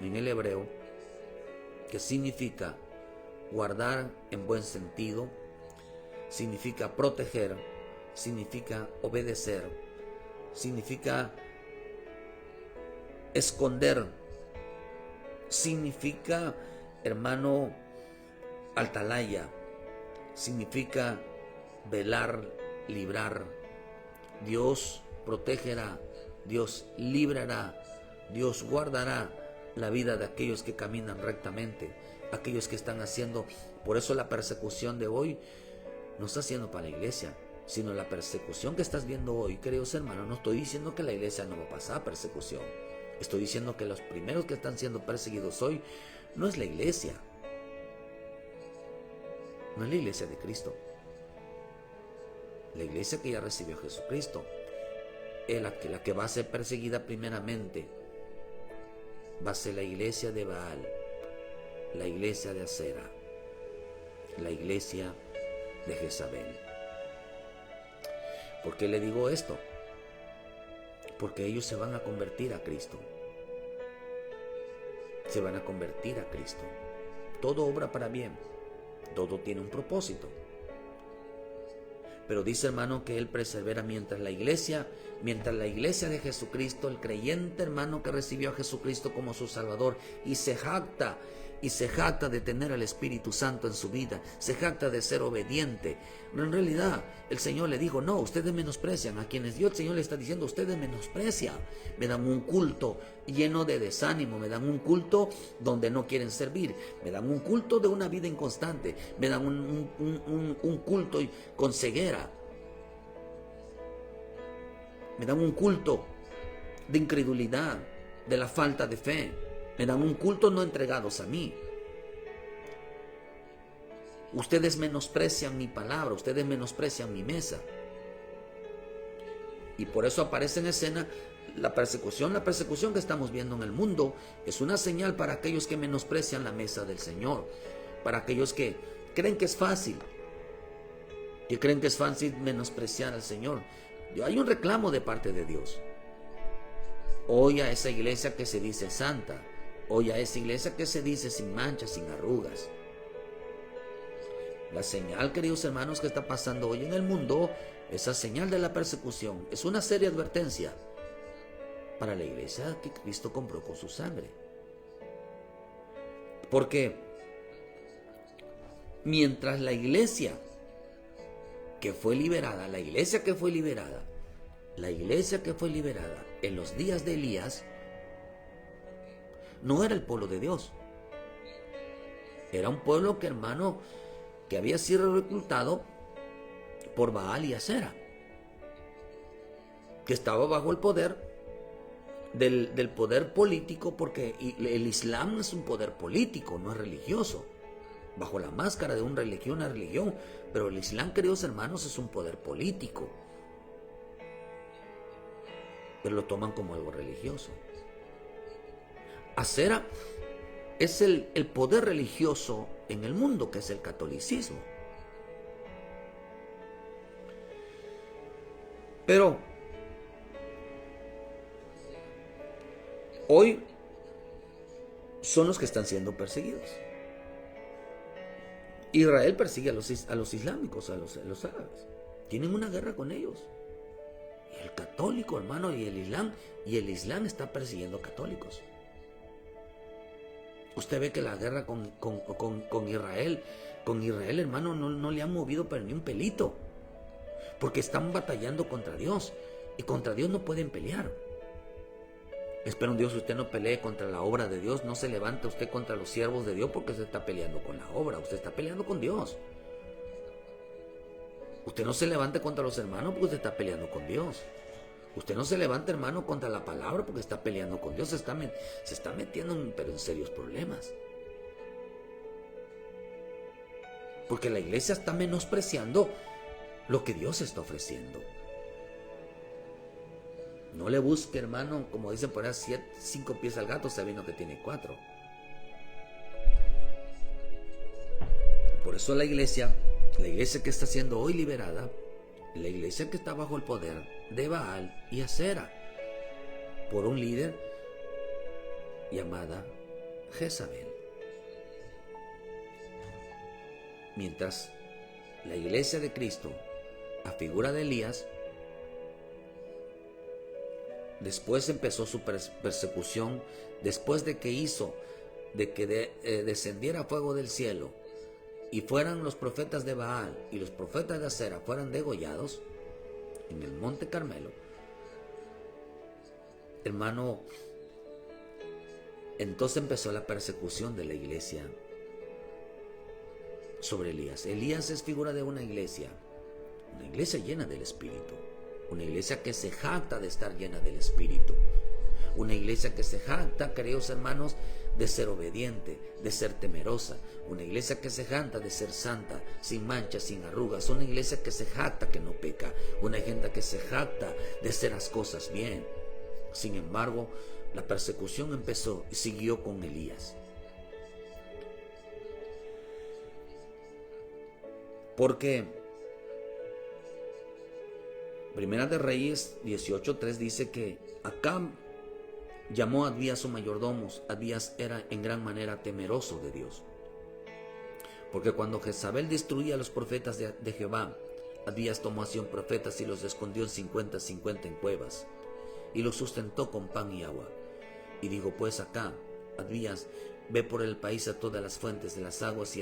en el hebreo, que significa guardar en buen sentido, significa proteger, significa obedecer, significa esconder, significa, hermano, atalaya, significa velar, librar. Dios protegerá, Dios librará, Dios guardará la vida de aquellos que caminan rectamente, aquellos que están haciendo. Por eso la persecución de hoy no está siendo para la iglesia, sino la persecución que estás viendo hoy, queridos hermanos. No estoy diciendo que la iglesia no va a pasar persecución. Estoy diciendo que los primeros que están siendo perseguidos hoy no es la iglesia. No es la iglesia de Cristo. La iglesia que ya recibió a Jesucristo es la que va a ser perseguida primeramente. Va a ser la iglesia de Baal, la iglesia de Acera, la iglesia de Jezabel. ¿Por qué le digo esto? Porque ellos se van a convertir a Cristo. Se van a convertir a Cristo. Todo obra para bien. Todo tiene un propósito. Pero dice, hermano, que Él persevera mientras la iglesia de Jesucristo, el creyente, hermano, que recibió a Jesucristo como su Salvador y se jacta de tener al Espíritu Santo en su vida, se jacta de ser obediente. Pero en realidad el Señor le dijo, no, ustedes menosprecian. A quienes Dios, el Señor le está diciendo, ustedes menosprecian. Me dan un culto lleno de desánimo, me dan un culto donde no quieren servir, me dan un culto de una vida inconstante, me dan un culto con ceguera, me dan un culto de incredulidad, de la falta de fe. Me dan un culto no entregados a mí. Ustedes menosprecian mi palabra, ustedes menosprecian mi mesa. Y por eso aparece en escena la persecución. La persecución que estamos viendo en el mundo es una señal para aquellos que menosprecian la mesa del Señor, para aquellos que creen que es fácil, menospreciar al Señor. Hay un reclamo de parte de Dios. Hoy a esa iglesia que se dice santa, hoy a esa iglesia que se dice sin manchas, sin arrugas. La señal, queridos hermanos, que está pasando hoy en el mundo, esa señal de la persecución, es una seria advertencia para la iglesia que Cristo compró con su sangre. Porque mientras la iglesia que fue liberada en los días de Elías, no era el pueblo de Dios. Era un pueblo que, hermano, que había sido reclutado por Baal y Acera, que estaba bajo el poder del poder político, porque el Islam es un poder político, no es religioso, bajo la máscara de una religión, pero el Islam, queridos hermanos, es un poder político, pero lo toman como algo religioso. Acera es el poder religioso en el mundo, que es el catolicismo. Pero hoy son los que están siendo perseguidos. Israel persigue a los islámicos, a los árabes. Tienen una guerra con ellos. Y el católico, hermano, y el Islam está persiguiendo católicos. Usted ve que la guerra con Israel, hermano, no le han movido pero ni un pelito. Porque están batallando contra Dios. Y contra Dios no pueden pelear. Espero en Dios que usted no pelee contra la obra de Dios. No se levante usted contra los siervos de Dios porque se está peleando con la obra. Usted está peleando con Dios. Usted no se levante contra los hermanos porque usted está peleando con Dios. Usted no se levante, hermano, contra la palabra porque está peleando con Dios. Se está metiendo pero en serios problemas. Porque la iglesia está menospreciando lo que Dios está ofreciendo. No le busque, hermano, como dicen por ahí, 5 pies al gato sabiendo que tiene 4. Por eso la iglesia que está siendo hoy liberada, la iglesia que está bajo el poder de Baal y Acera, por un líder llamada Jezabel. Mientras la iglesia de Cristo, a figura de Elías, después empezó su persecución, después de que descendiera fuego del cielo y fueran los profetas de Baal y los profetas de Acera fueran degollados en el monte Carmelo. Hermano, entonces empezó la persecución de la iglesia sobre Elías. Elías es figura de una iglesia llena del Espíritu. Una iglesia que se jacta de estar llena del Espíritu. Una iglesia que se jacta, queridos hermanos, de ser obediente, de ser temerosa. Una iglesia que se jacta de ser santa, sin manchas, sin arrugas. Una iglesia que se jacta que no peca. Una gente que se jacta de hacer las cosas bien. Sin embargo, la persecución empezó y siguió con Elías. Porque Primera de Reyes 18:3 dice que Acab llamó a Abías su mayordomo. Abías era en gran manera temeroso de Dios. Porque cuando Jezabel destruía a los profetas de Jehová, Abías tomó a 100 profetas y los escondió en 50 en cuevas, y los sustentó con pan y agua. Y dijo pues Acab: Abías, ve por el país a todas las fuentes de las aguas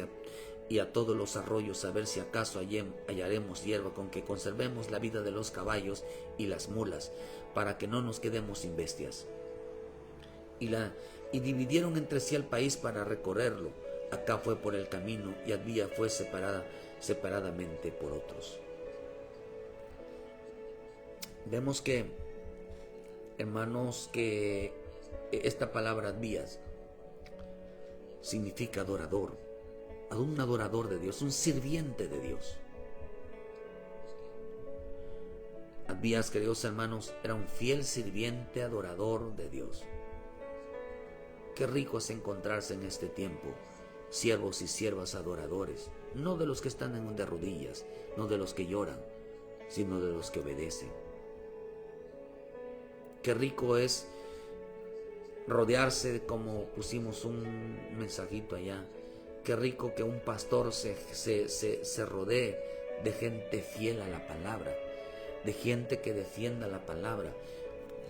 y a todos los arroyos, a ver si acaso hallaremos hierba con que conservemos la vida de los caballos y las mulas, para que no nos quedemos sin bestias. Y dividieron entre sí el país para recorrerlo. Acá fue por el camino y Abías fue separadamente por otros. Vemos que, hermanos, que esta palabra Abías significa adorador, un adorador de Dios, un sirviente de Dios. Abías, queridos hermanos, era un fiel sirviente adorador de Dios. Qué rico es encontrarse en este tiempo siervos y siervas adoradores, no de los que están de rodillas, no de los que lloran, sino de los que obedecen. Qué rico es rodearse, como pusimos un mensajito allá, qué rico que un pastor se rodee de gente fiel a la palabra, de gente que defienda la palabra.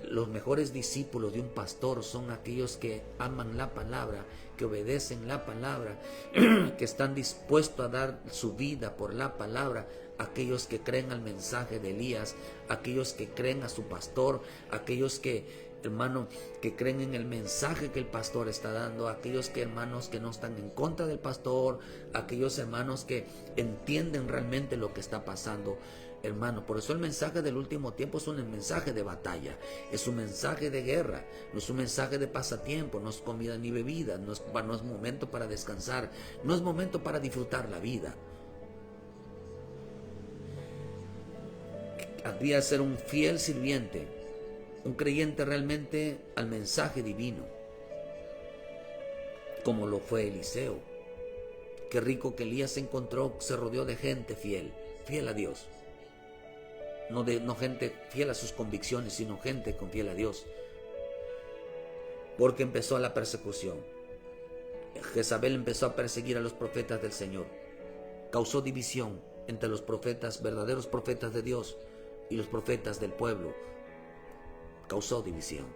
Los mejores discípulos de un pastor son aquellos que aman la palabra, que obedecen la palabra, que están dispuestos a dar su vida por la palabra. Aquellos que creen al mensaje de Elías, aquellos que creen a su pastor, aquellos que, hermano, que creen en el mensaje que el pastor está dando, aquellos que, hermanos, que no están en contra del pastor, aquellos hermanos que entienden realmente lo que está pasando. Hermano, por eso el mensaje del último tiempo es un mensaje de batalla, es un mensaje de guerra, no es un mensaje de pasatiempo, no es comida ni bebida, no es momento para descansar, no es momento para disfrutar la vida. Había de ser un fiel sirviente, un creyente realmente al mensaje divino, como lo fue Eliseo. Qué rico que Elías se rodeó de gente fiel a Dios. No gente fiel a sus convicciones, sino gente con fiel a Dios. porque empezó la persecución. Jezabel empezó a perseguir a los profetas del Señor. Causó división entre los profetas, verdaderos profetas de Dios, y los profetas del pueblo. Causó división.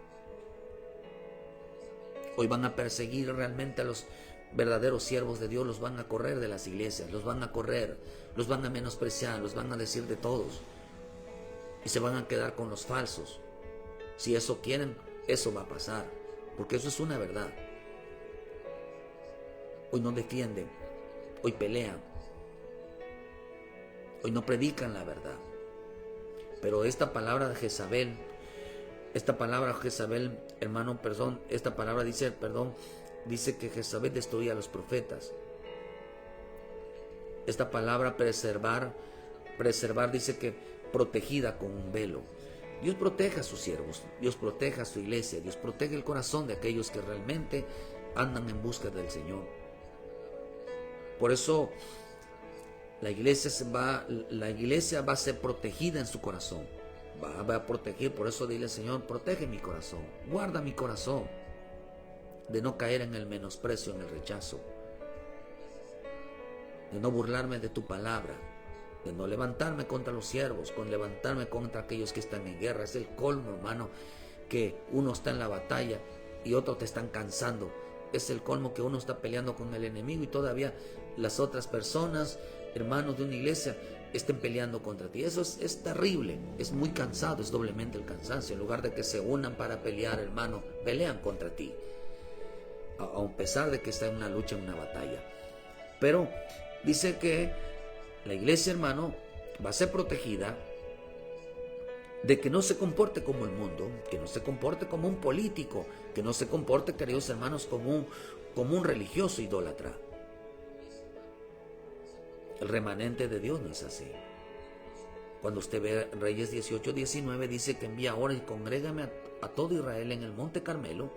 Hoy van a perseguir realmente a los verdaderos siervos de Dios, los van a correr de las iglesias, los van a correr, los van a menospreciar, los van a decir de todos, y se van a quedar con los falsos. Si eso quieren, eso va a pasar, porque eso es una verdad. Hoy no defienden, hoy pelean, hoy no predican la verdad. Pero esta palabra de Jezabel, hermano, perdón, esta palabra dice que Jezabel destruía a los profetas. Esta palabra preservar dice que protegida con un velo. Dios protege a sus siervos, Dios protege a su iglesia, Dios protege el corazón de aquellos que realmente andan en busca del Señor. Por eso la iglesia va a ser protegida en su corazón. Va a proteger, por eso dile al Señor, protege mi corazón, guarda mi corazón de no caer en el menosprecio, en el rechazo, de no burlarme de tu palabra, de no levantarme contra los siervos, con levantarme contra aquellos que están en guerra. Es el colmo, hermano, que uno está en la batalla y otros te están cansando. Es el colmo que uno está peleando con el enemigo y todavía las otras personas, hermanos de una iglesia, estén peleando contra ti. Eso es terrible, es muy cansado, es doblemente el cansancio. En lugar de que se unan para pelear, hermano, pelean contra ti, a pesar de que está en una lucha, en una batalla. Pero dice que la iglesia, hermano, va a ser protegida de que no se comporte como el mundo, que no se comporte como un político, que no se comporte, queridos hermanos, como un religioso idólatra. El remanente de Dios no es así. Cuando usted ve Reyes 18:19, dice que envía ahora y congrégame a todo Israel en el monte Carmelo,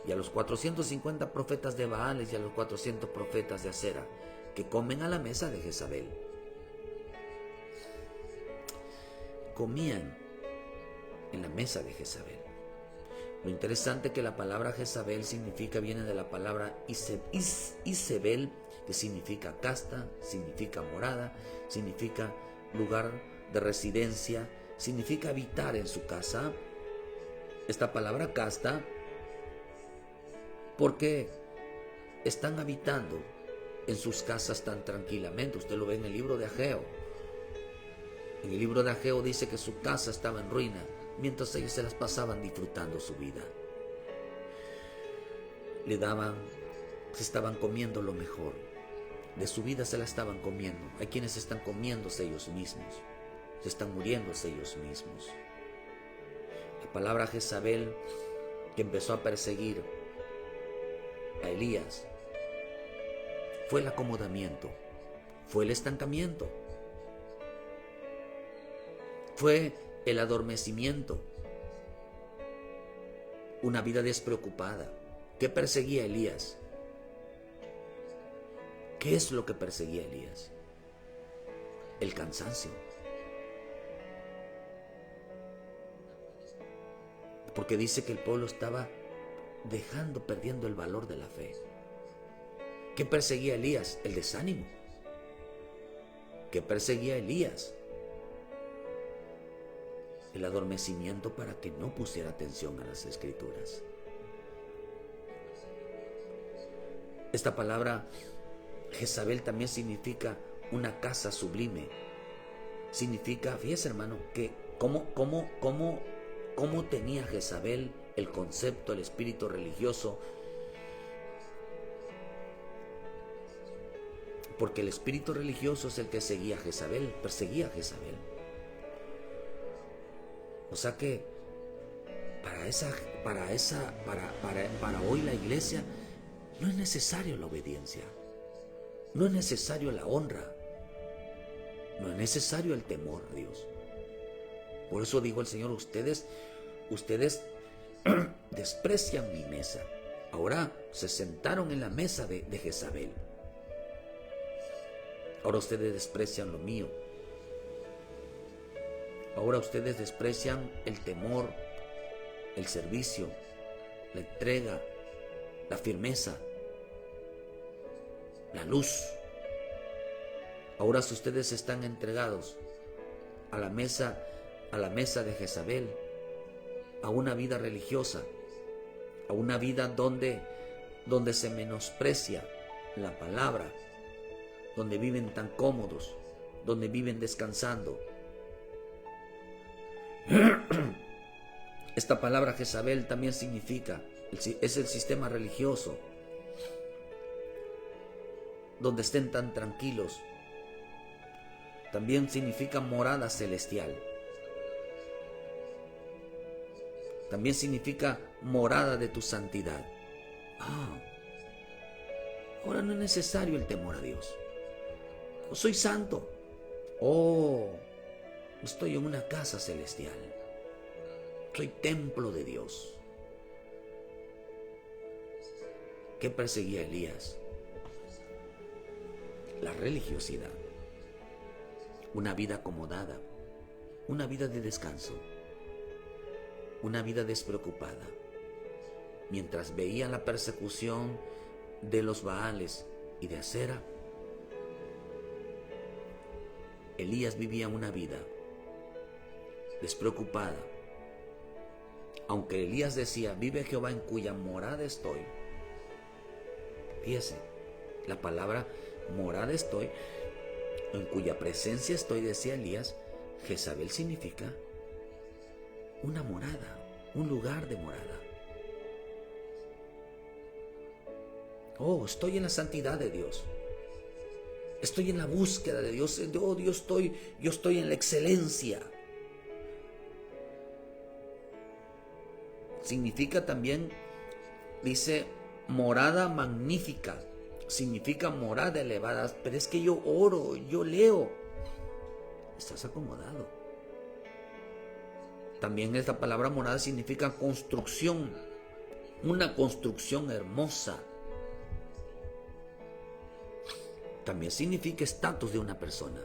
y a los 450 profetas de Baales y a los 400 profetas de Acera, que comen a la mesa de Jezabel. Comían en la mesa de Jezabel. Lo interesante es que la palabra Jezabel viene de la palabra Isabel, que significa casta, significa morada, significa lugar de residencia, significa habitar en su casa. Esta palabra casta, porque están habitando en sus casas tan tranquilamente. Usted lo ve en el libro de Ageo. En el libro de Ageo dice que su casa estaba en ruina, mientras ellos se las pasaban disfrutando su vida. Se estaban comiendo lo mejor. De su vida se la estaban comiendo. Hay quienes están comiéndose ellos mismos. Se están muriéndose ellos mismos. La palabra Jezabel, que empezó a perseguir a Elías, fue el acomodamiento, fue el estancamiento, fue el adormecimiento, una vida despreocupada. ¿Qué perseguía Elías? ¿Qué es lo que perseguía Elías? El cansancio. Porque dice que el pueblo estaba perdiendo el valor de la fe. ¿Qué perseguía Elías? El desánimo. ¿Qué perseguía Elías? El adormecimiento para que no pusiera atención a las Escrituras. Esta palabra Jezabel también significa una casa sublime. Significa, fíjese hermano, que cómo tenía Jezabel el concepto, el espíritu religioso. Porque el espíritu religioso es el que seguía a Jezabel, perseguía a Jezabel. O sea que para hoy la iglesia no es necesario la obediencia, no es necesario la honra, no es necesario el temor a Dios. Por eso dijo el Señor, ustedes desprecian mi mesa. Ahora se sentaron en la mesa de Jezabel. Ahora ustedes desprecian lo mío. Ahora ustedes desprecian el temor, el servicio, la entrega, la firmeza, la luz. Ahora si ustedes están entregados a la mesa de Jezabel, a una vida religiosa, a una vida donde se menosprecia la palabra, donde viven tan cómodos, donde viven descansando. Esta palabra Jezabel también significa, es el sistema religioso, donde estén tan tranquilos. También significa morada celestial. También significa morada de tu santidad. Ahora no es necesario el temor a Dios. Soy santo. Estoy en una casa celestial. Soy templo de Dios. ¿Qué perseguía Elías? La religiosidad. Una vida acomodada. Una vida de descanso. Una vida despreocupada. Mientras veía la persecución de los Baales y de Acera, Elías vivía una vida despreocupada. Aunque Elías decía, vive Jehová en cuya morada estoy. Fíjese, la palabra morada estoy, en cuya presencia estoy, decía Elías. Jezabel significa una morada, un lugar de morada. Estoy en la santidad de Dios. Estoy en la búsqueda de Dios. Yo estoy en la excelencia. Significa también, dice, morada magnífica. Significa morada elevada. Pero es que yo oro, yo leo. Estás acomodado. También esta palabra morada significa construcción. Una construcción hermosa. También significa estatus de una persona,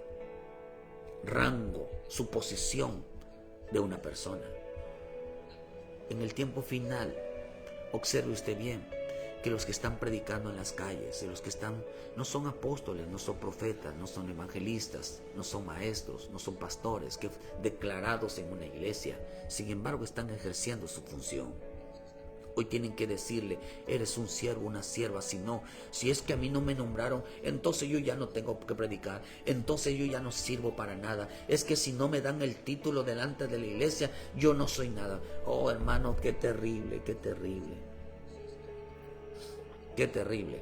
rango, su posición de una persona. En el tiempo final, observe usted bien que los que están predicando en las calles, los que están, no son apóstoles, no son profetas, no son evangelistas, no son maestros, no son pastores que declarados en una iglesia, sin embargo están ejerciendo su función. Hoy tienen que decirle, eres un siervo, una sierva. Si es que a mí no me nombraron, entonces yo ya no tengo que predicar, entonces yo ya no sirvo para nada. Es que si no me dan el título delante de la iglesia, yo no soy nada. Hermano, qué terrible, qué terrible. Qué terrible.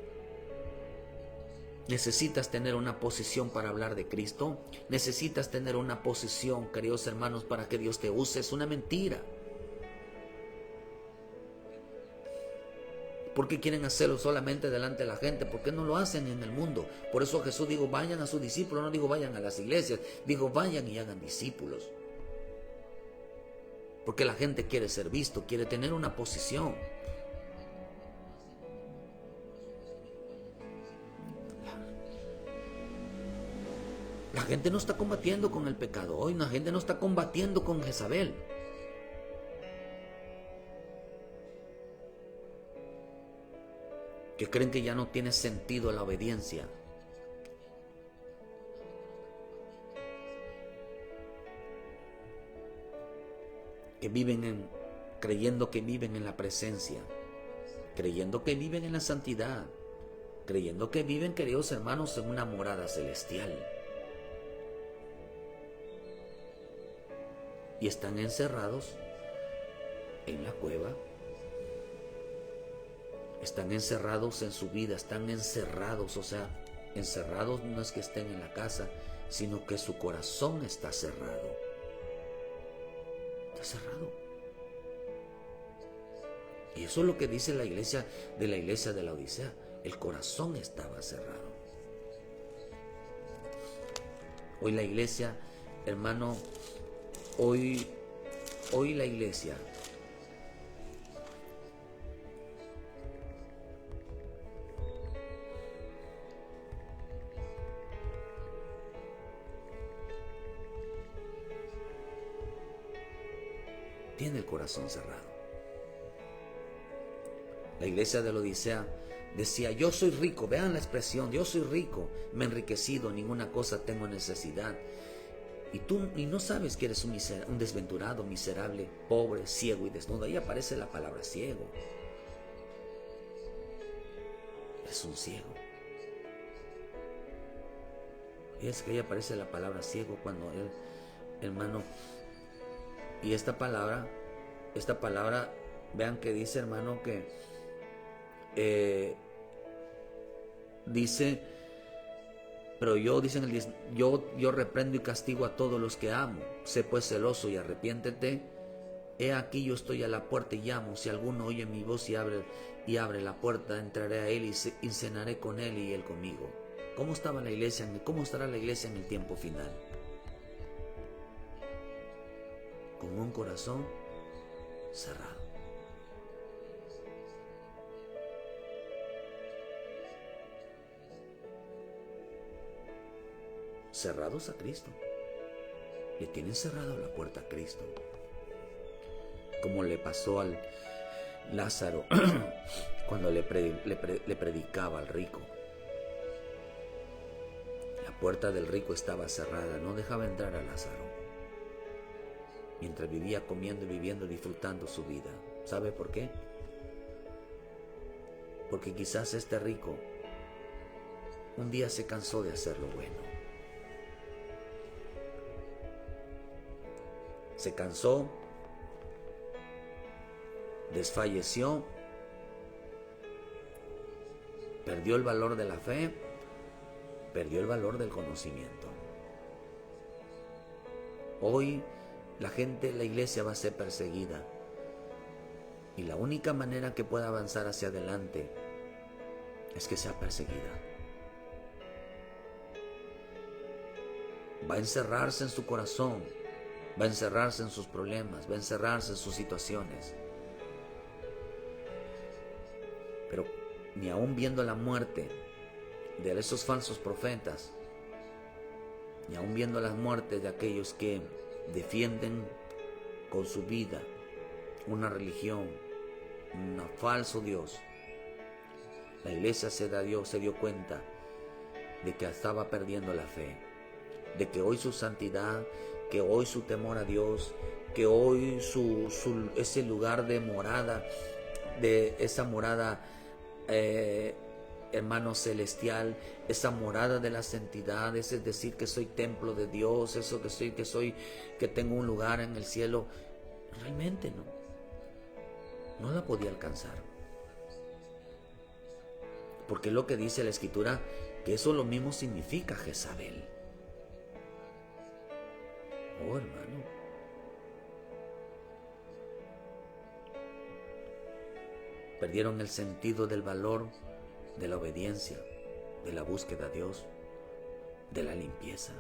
¿Necesitas tener una posición para hablar de Cristo? ¿Necesitas tener una posición, queridos hermanos, para que Dios te use? Es una mentira. ¿Por qué quieren hacerlo solamente delante de la gente? ¿Por qué no lo hacen en el mundo? Por eso Jesús dijo, vayan a sus discípulos, no digo vayan a las iglesias, digo vayan y hagan discípulos. Porque la gente quiere ser visto, quiere tener una posición. La gente no está combatiendo con el pecado hoy, la gente no está combatiendo con Jezabel. Que creen que ya no tiene sentido la obediencia. Que viven creyendo que viven en la presencia, creyendo que viven en la santidad, creyendo que viven, queridos hermanos, en una morada celestial. Y están encerrados en la cueva. Están encerrados en su vida, están encerrados, encerrados no es que estén en la casa, sino que su corazón está cerrado. Está cerrado. Y eso es lo que dice la iglesia de la Odisea. El corazón estaba cerrado. Hoy la iglesia, hermano, hoy la iglesia tiene el corazón cerrado. La iglesia de la Odisea decía, yo soy rico, vean la expresión, yo soy rico, me he enriquecido, ninguna cosa tengo necesidad. Y tú no sabes que eres un desventurado, miserable, pobre, ciego y desnudo. Ahí aparece la palabra ciego. Eres un ciego. Y es que ahí aparece la palabra ciego cuando él, hermano, y esta palabra, vean que dice, hermano, que dice, pero yo, dice en el 10, yo reprendo y castigo a todos los que amo. Sé pues celoso y arrepiéntete. He aquí yo estoy a la puerta y llamo. Si alguno oye mi voz y abre la puerta, entraré a él y cenaré con él y él conmigo. ¿Cómo estaba la iglesia? ¿Cómo estará la iglesia en el tiempo final? Con un corazón cerrado. Cerrados a Cristo. Le tienen cerrado la puerta a Cristo. Como le pasó al Lázaro cuando le predicaba al rico. La puerta del rico estaba cerrada, no dejaba entrar a Lázaro. Mientras vivía comiendo y viviendo, disfrutando su vida. ¿Sabe por qué? Porque quizás este rico un día se cansó de hacer lo bueno. Se cansó, desfalleció, perdió el valor de la fe, perdió el valor del conocimiento. Hoy la iglesia va a ser perseguida. Y la única manera que pueda avanzar hacia adelante es que sea perseguida. Va a encerrarse en su corazón, va a encerrarse en sus problemas, va a encerrarse en sus situaciones. Pero ni aún viendo la muerte de esos falsos profetas, ni aún viendo las muertes de aquellos que defienden con su vida una religión, un falso Dios, la iglesia se dio cuenta de que estaba perdiendo la fe, de que hoy su santidad, que hoy su temor a Dios, que hoy ese lugar de morada, de esa morada, hermano celestial, esa morada de la santidad, es decir, que soy templo de Dios, eso que tengo un lugar en el cielo, realmente no la podía alcanzar. Porque lo que dice la Escritura, que eso lo mismo significa Jezabel. Oh, hermano. Perdieron el sentido del valor, de la obediencia, de la búsqueda a Dios, de la limpieza.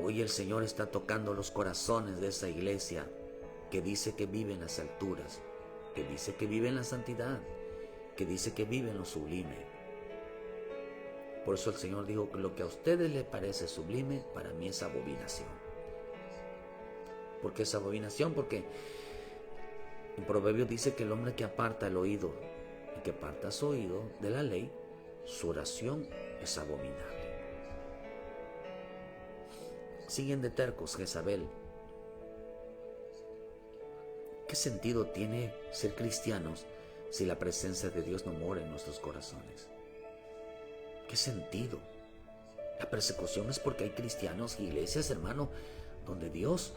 Hoy el Señor está tocando los corazones de esa iglesia que dice que vive en las alturas, que dice que vive en la santidad, que dice que vive en lo sublime. Por eso el Señor dijo que lo que a ustedes les parece sublime, para mí es abominación. ¿Por qué es abominación? Porque en Proverbios dice que el hombre que aparta el oído y que aparta su oído de la ley, su oración es abominable. Siguen de tercos, Jezabel. ¿Qué sentido tiene ser cristianos si la presencia de Dios no mora en nuestros corazones? ¿Qué sentido? La persecución es porque hay cristianos y iglesias, hermano, donde Dios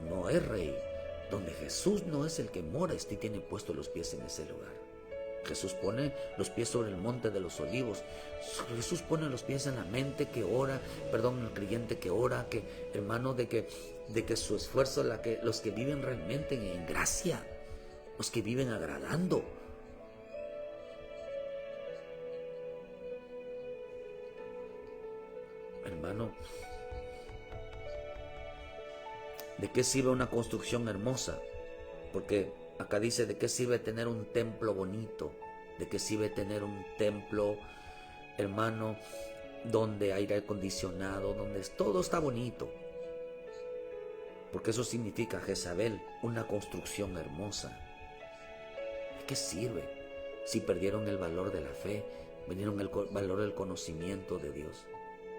no es rey, donde Jesús no es el que mora y tiene puestos los pies en ese lugar. Jesús pone los pies sobre el monte de los olivos. Jesús pone los pies en la mente que ora, el creyente que ora, que hermano, de que su esfuerzo, los que viven realmente en gracia, los que viven agradando. Hermano, ¿de qué sirve una construcción hermosa? Porque acá dice, ¿de qué sirve tener un templo bonito? ¿De qué sirve tener un templo, hermano, donde hay aire acondicionado, donde todo está bonito? Porque eso significa, Jezabel, una construcción hermosa. ¿De qué sirve si perdieron el valor de la fe, perdieron el valor del conocimiento de Dios?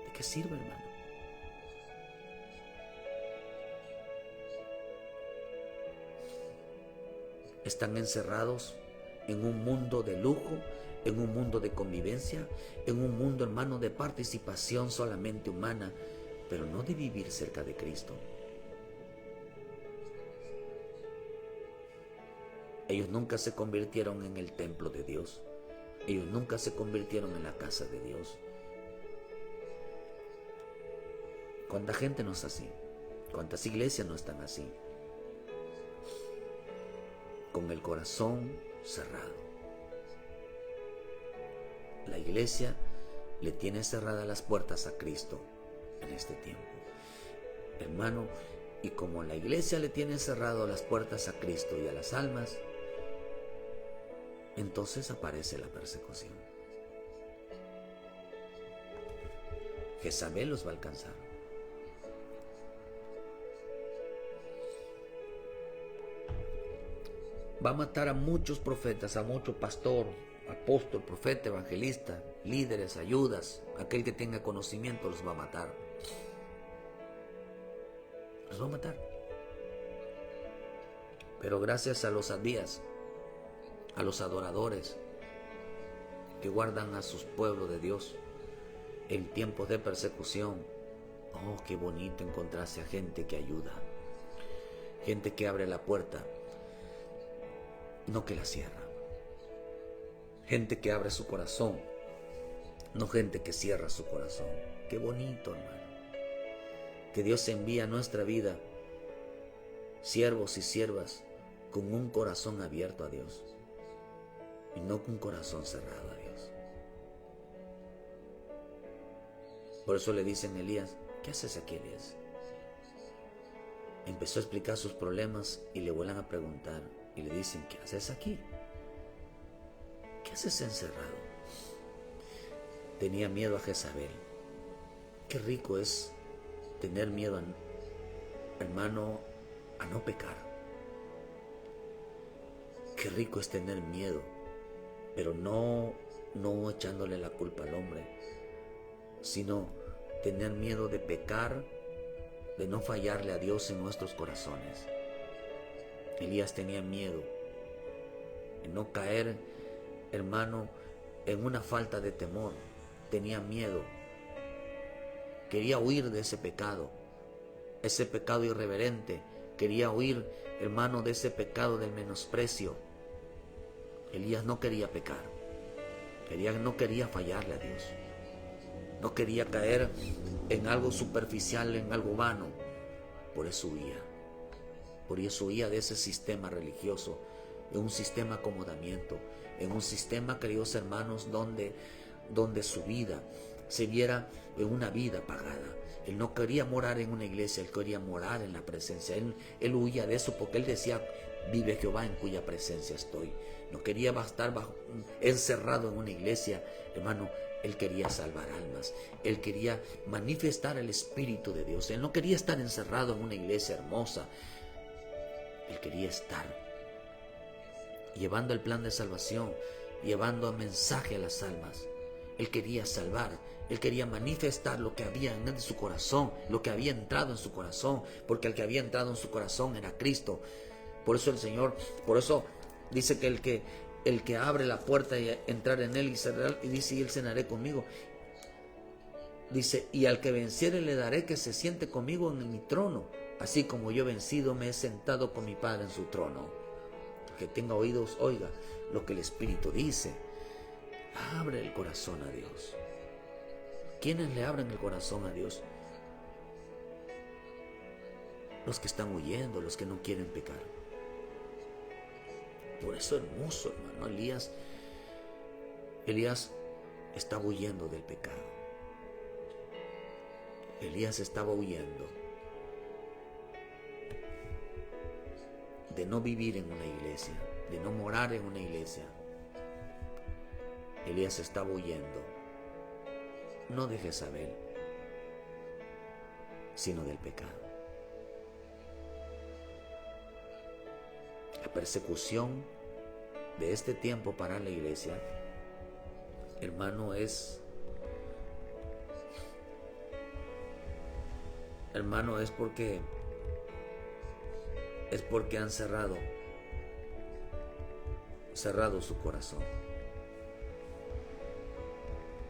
¿De qué sirve, hermano? Están encerrados en un mundo de lujo, en un mundo de convivencia, en un mundo, hermano, de participación solamente humana, pero no de vivir cerca de Cristo. Ellos nunca se convirtieron en el templo de Dios. Ellos nunca se convirtieron en la casa de Dios. ¿Cuánta gente no es así? ¿Cuántas iglesias no están así? Con el corazón cerrado. La iglesia le tiene cerradas las puertas a Cristo en este tiempo. Hermano, y como la iglesia le tiene cerrado las puertas a Cristo y a las almas, entonces aparece la persecución. Jezabel los va a alcanzar. Va a matar a muchos profetas, a mucho pastor, apóstol, profeta, evangelista, líderes, ayudas. Aquel que tenga conocimiento los va a matar. Los va a matar. Pero gracias a los adías, a los adoradores que guardan a sus pueblos de Dios en tiempos de persecución. Oh, qué bonito encontrarse a gente que ayuda, gente que abre la puerta, no que la cierra, gente que abre su corazón, no gente que cierra su corazón. Qué bonito, hermano, que Dios envía a nuestra vida siervos y siervas con un corazón abierto a Dios y no con un corazón cerrado a Dios. Por eso le dicen a Elías: ¿qué haces aquí, Elías? Empezó a explicar sus problemas y le vuelven a preguntar y le dicen: ¿qué haces aquí? ¿Qué haces encerrado? Tenía miedo a Jezabel. Qué rico es tener miedo, hermano, a no pecar. Qué rico es tener miedo, pero no echándole la culpa al hombre, sino tener miedo de pecar, de no fallarle a Dios en nuestros corazones. Elías tenía miedo de no caer, hermano, en una falta de temor. Tenía miedo. Quería huir de ese pecado irreverente. Quería huir, hermano, de ese pecado del menosprecio. Elías no quería pecar. No quería fallarle a Dios. No quería caer en algo superficial, en algo vano. Por eso huía. Por eso huía de ese sistema religioso, en un sistema de acomodamiento, en un sistema, queridos hermanos, donde su vida se viera en una vida pagada. Él no quería morar en una iglesia, él quería morar en la presencia. Él huía de eso porque él decía: vive Jehová en cuya presencia estoy. No quería estar encerrado en una iglesia, hermano. Él quería salvar almas. Él quería manifestar el Espíritu de Dios. Él no quería estar encerrado en una iglesia hermosa. Él quería estar llevando el plan de salvación, llevando el mensaje a las almas. Él quería salvar. Él quería manifestar lo que había en su corazón, lo que había entrado en su corazón, porque el que había entrado en su corazón era Cristo. Por eso el Señor, por eso dice que el que abre la puerta y entrar en él y cerrar, y dice: y él cenaré conmigo. Dice: y al que venciere le daré que se siente conmigo en mi trono, así como yo vencido me he sentado con mi Padre en su trono. Que tenga oídos, oiga lo que el Espíritu dice. Abre el corazón a Dios. ¿Quiénes le abren el corazón a Dios? Los que están huyendo, los que no quieren pecar. Por eso, hermoso, hermano, Elías estaba huyendo del pecado. Elías estaba huyendo de no vivir en una iglesia, de no morar en una iglesia. Elías estaba huyendo, no de Jezabel, sino del pecado. La persecución de este tiempo para la iglesia, hermano, es porque han cerrado su corazón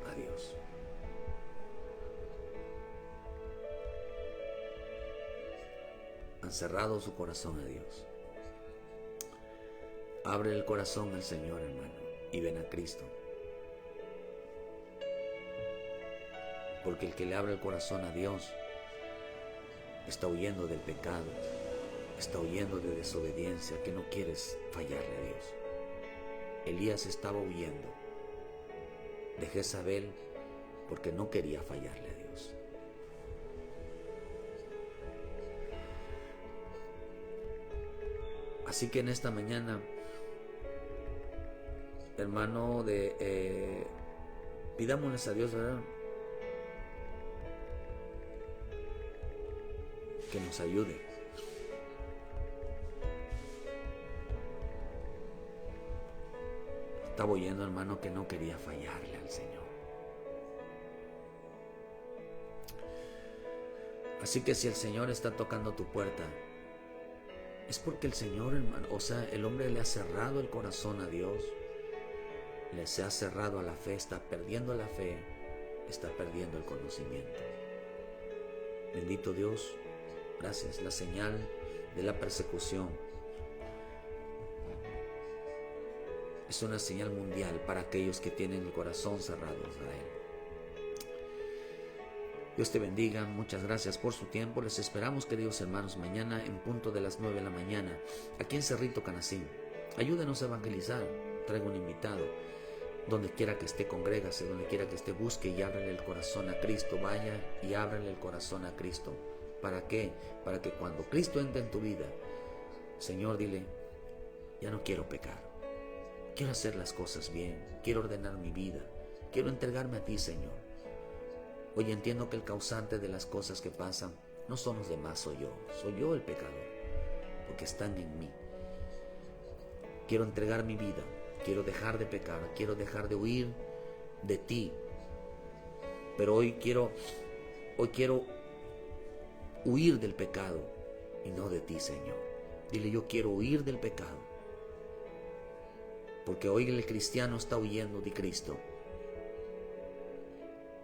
a Dios. Han cerrado su corazón a Dios. Abre el corazón al Señor, hermano, y ven a Cristo. Porque el que le abre el corazón a Dios está huyendo del pecado, está huyendo de desobediencia, que no quieres fallarle a Dios. Elías estaba huyendo de Jezabel porque no quería fallarle a Dios. Así que en esta mañana, hermano, pidámosles a Dios, ¿verdad?, que nos ayude. Estaba oyendo, hermano, que no quería fallarle al Señor. Así que si el Señor está tocando tu puerta, es porque el Señor, hermano, el hombre le ha cerrado el corazón a Dios, se ha cerrado a la fe, está perdiendo la fe, está perdiendo el conocimiento. Bendito Dios, gracias. La señal de la persecución es una señal mundial para aquellos que tienen el corazón cerrado a Él. Dios te bendiga, muchas gracias por su tiempo. Les esperamos, queridos hermanos, mañana en punto de las 9 de la mañana, aquí en Cerrito Canacín. Ayúdenos a evangelizar, traigo un invitado. Donde quiera que esté, congrégase, donde quiera que esté, busque y ábrele el corazón a Cristo. Vaya y ábrele el corazón a Cristo. ¿Para qué? Para que cuando Cristo entre en tu vida, Señor, dile, ya no quiero pecar. Quiero hacer las cosas bien, quiero ordenar mi vida, quiero entregarme a ti, Señor. Hoy entiendo que el causante de las cosas que pasan no son los demás, soy yo el pecador, porque están en mí. Quiero entregar mi vida, quiero dejar de pecar, quiero dejar de huir de ti, pero hoy quiero huir del pecado y no de ti, Señor. Dile, yo quiero huir del pecado, porque hoy el cristiano está huyendo de Cristo.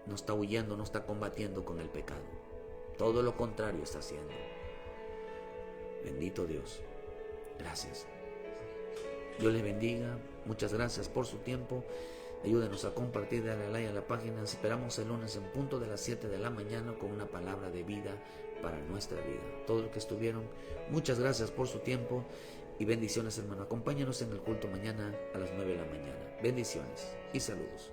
No está huyendo, no está combatiendo con el pecado. Todo lo contrario está haciendo. Bendito Dios. Gracias. Dios les bendiga. Muchas gracias por su tiempo. Ayúdenos a compartir, darle like a la página. Esperamos el lunes en punto de las 7 de la mañana con una palabra de vida para nuestra vida. Todos los que estuvieron, muchas gracias por su tiempo y bendiciones, hermano. Acompáñanos en el culto mañana a las 9 de la mañana. Bendiciones y saludos.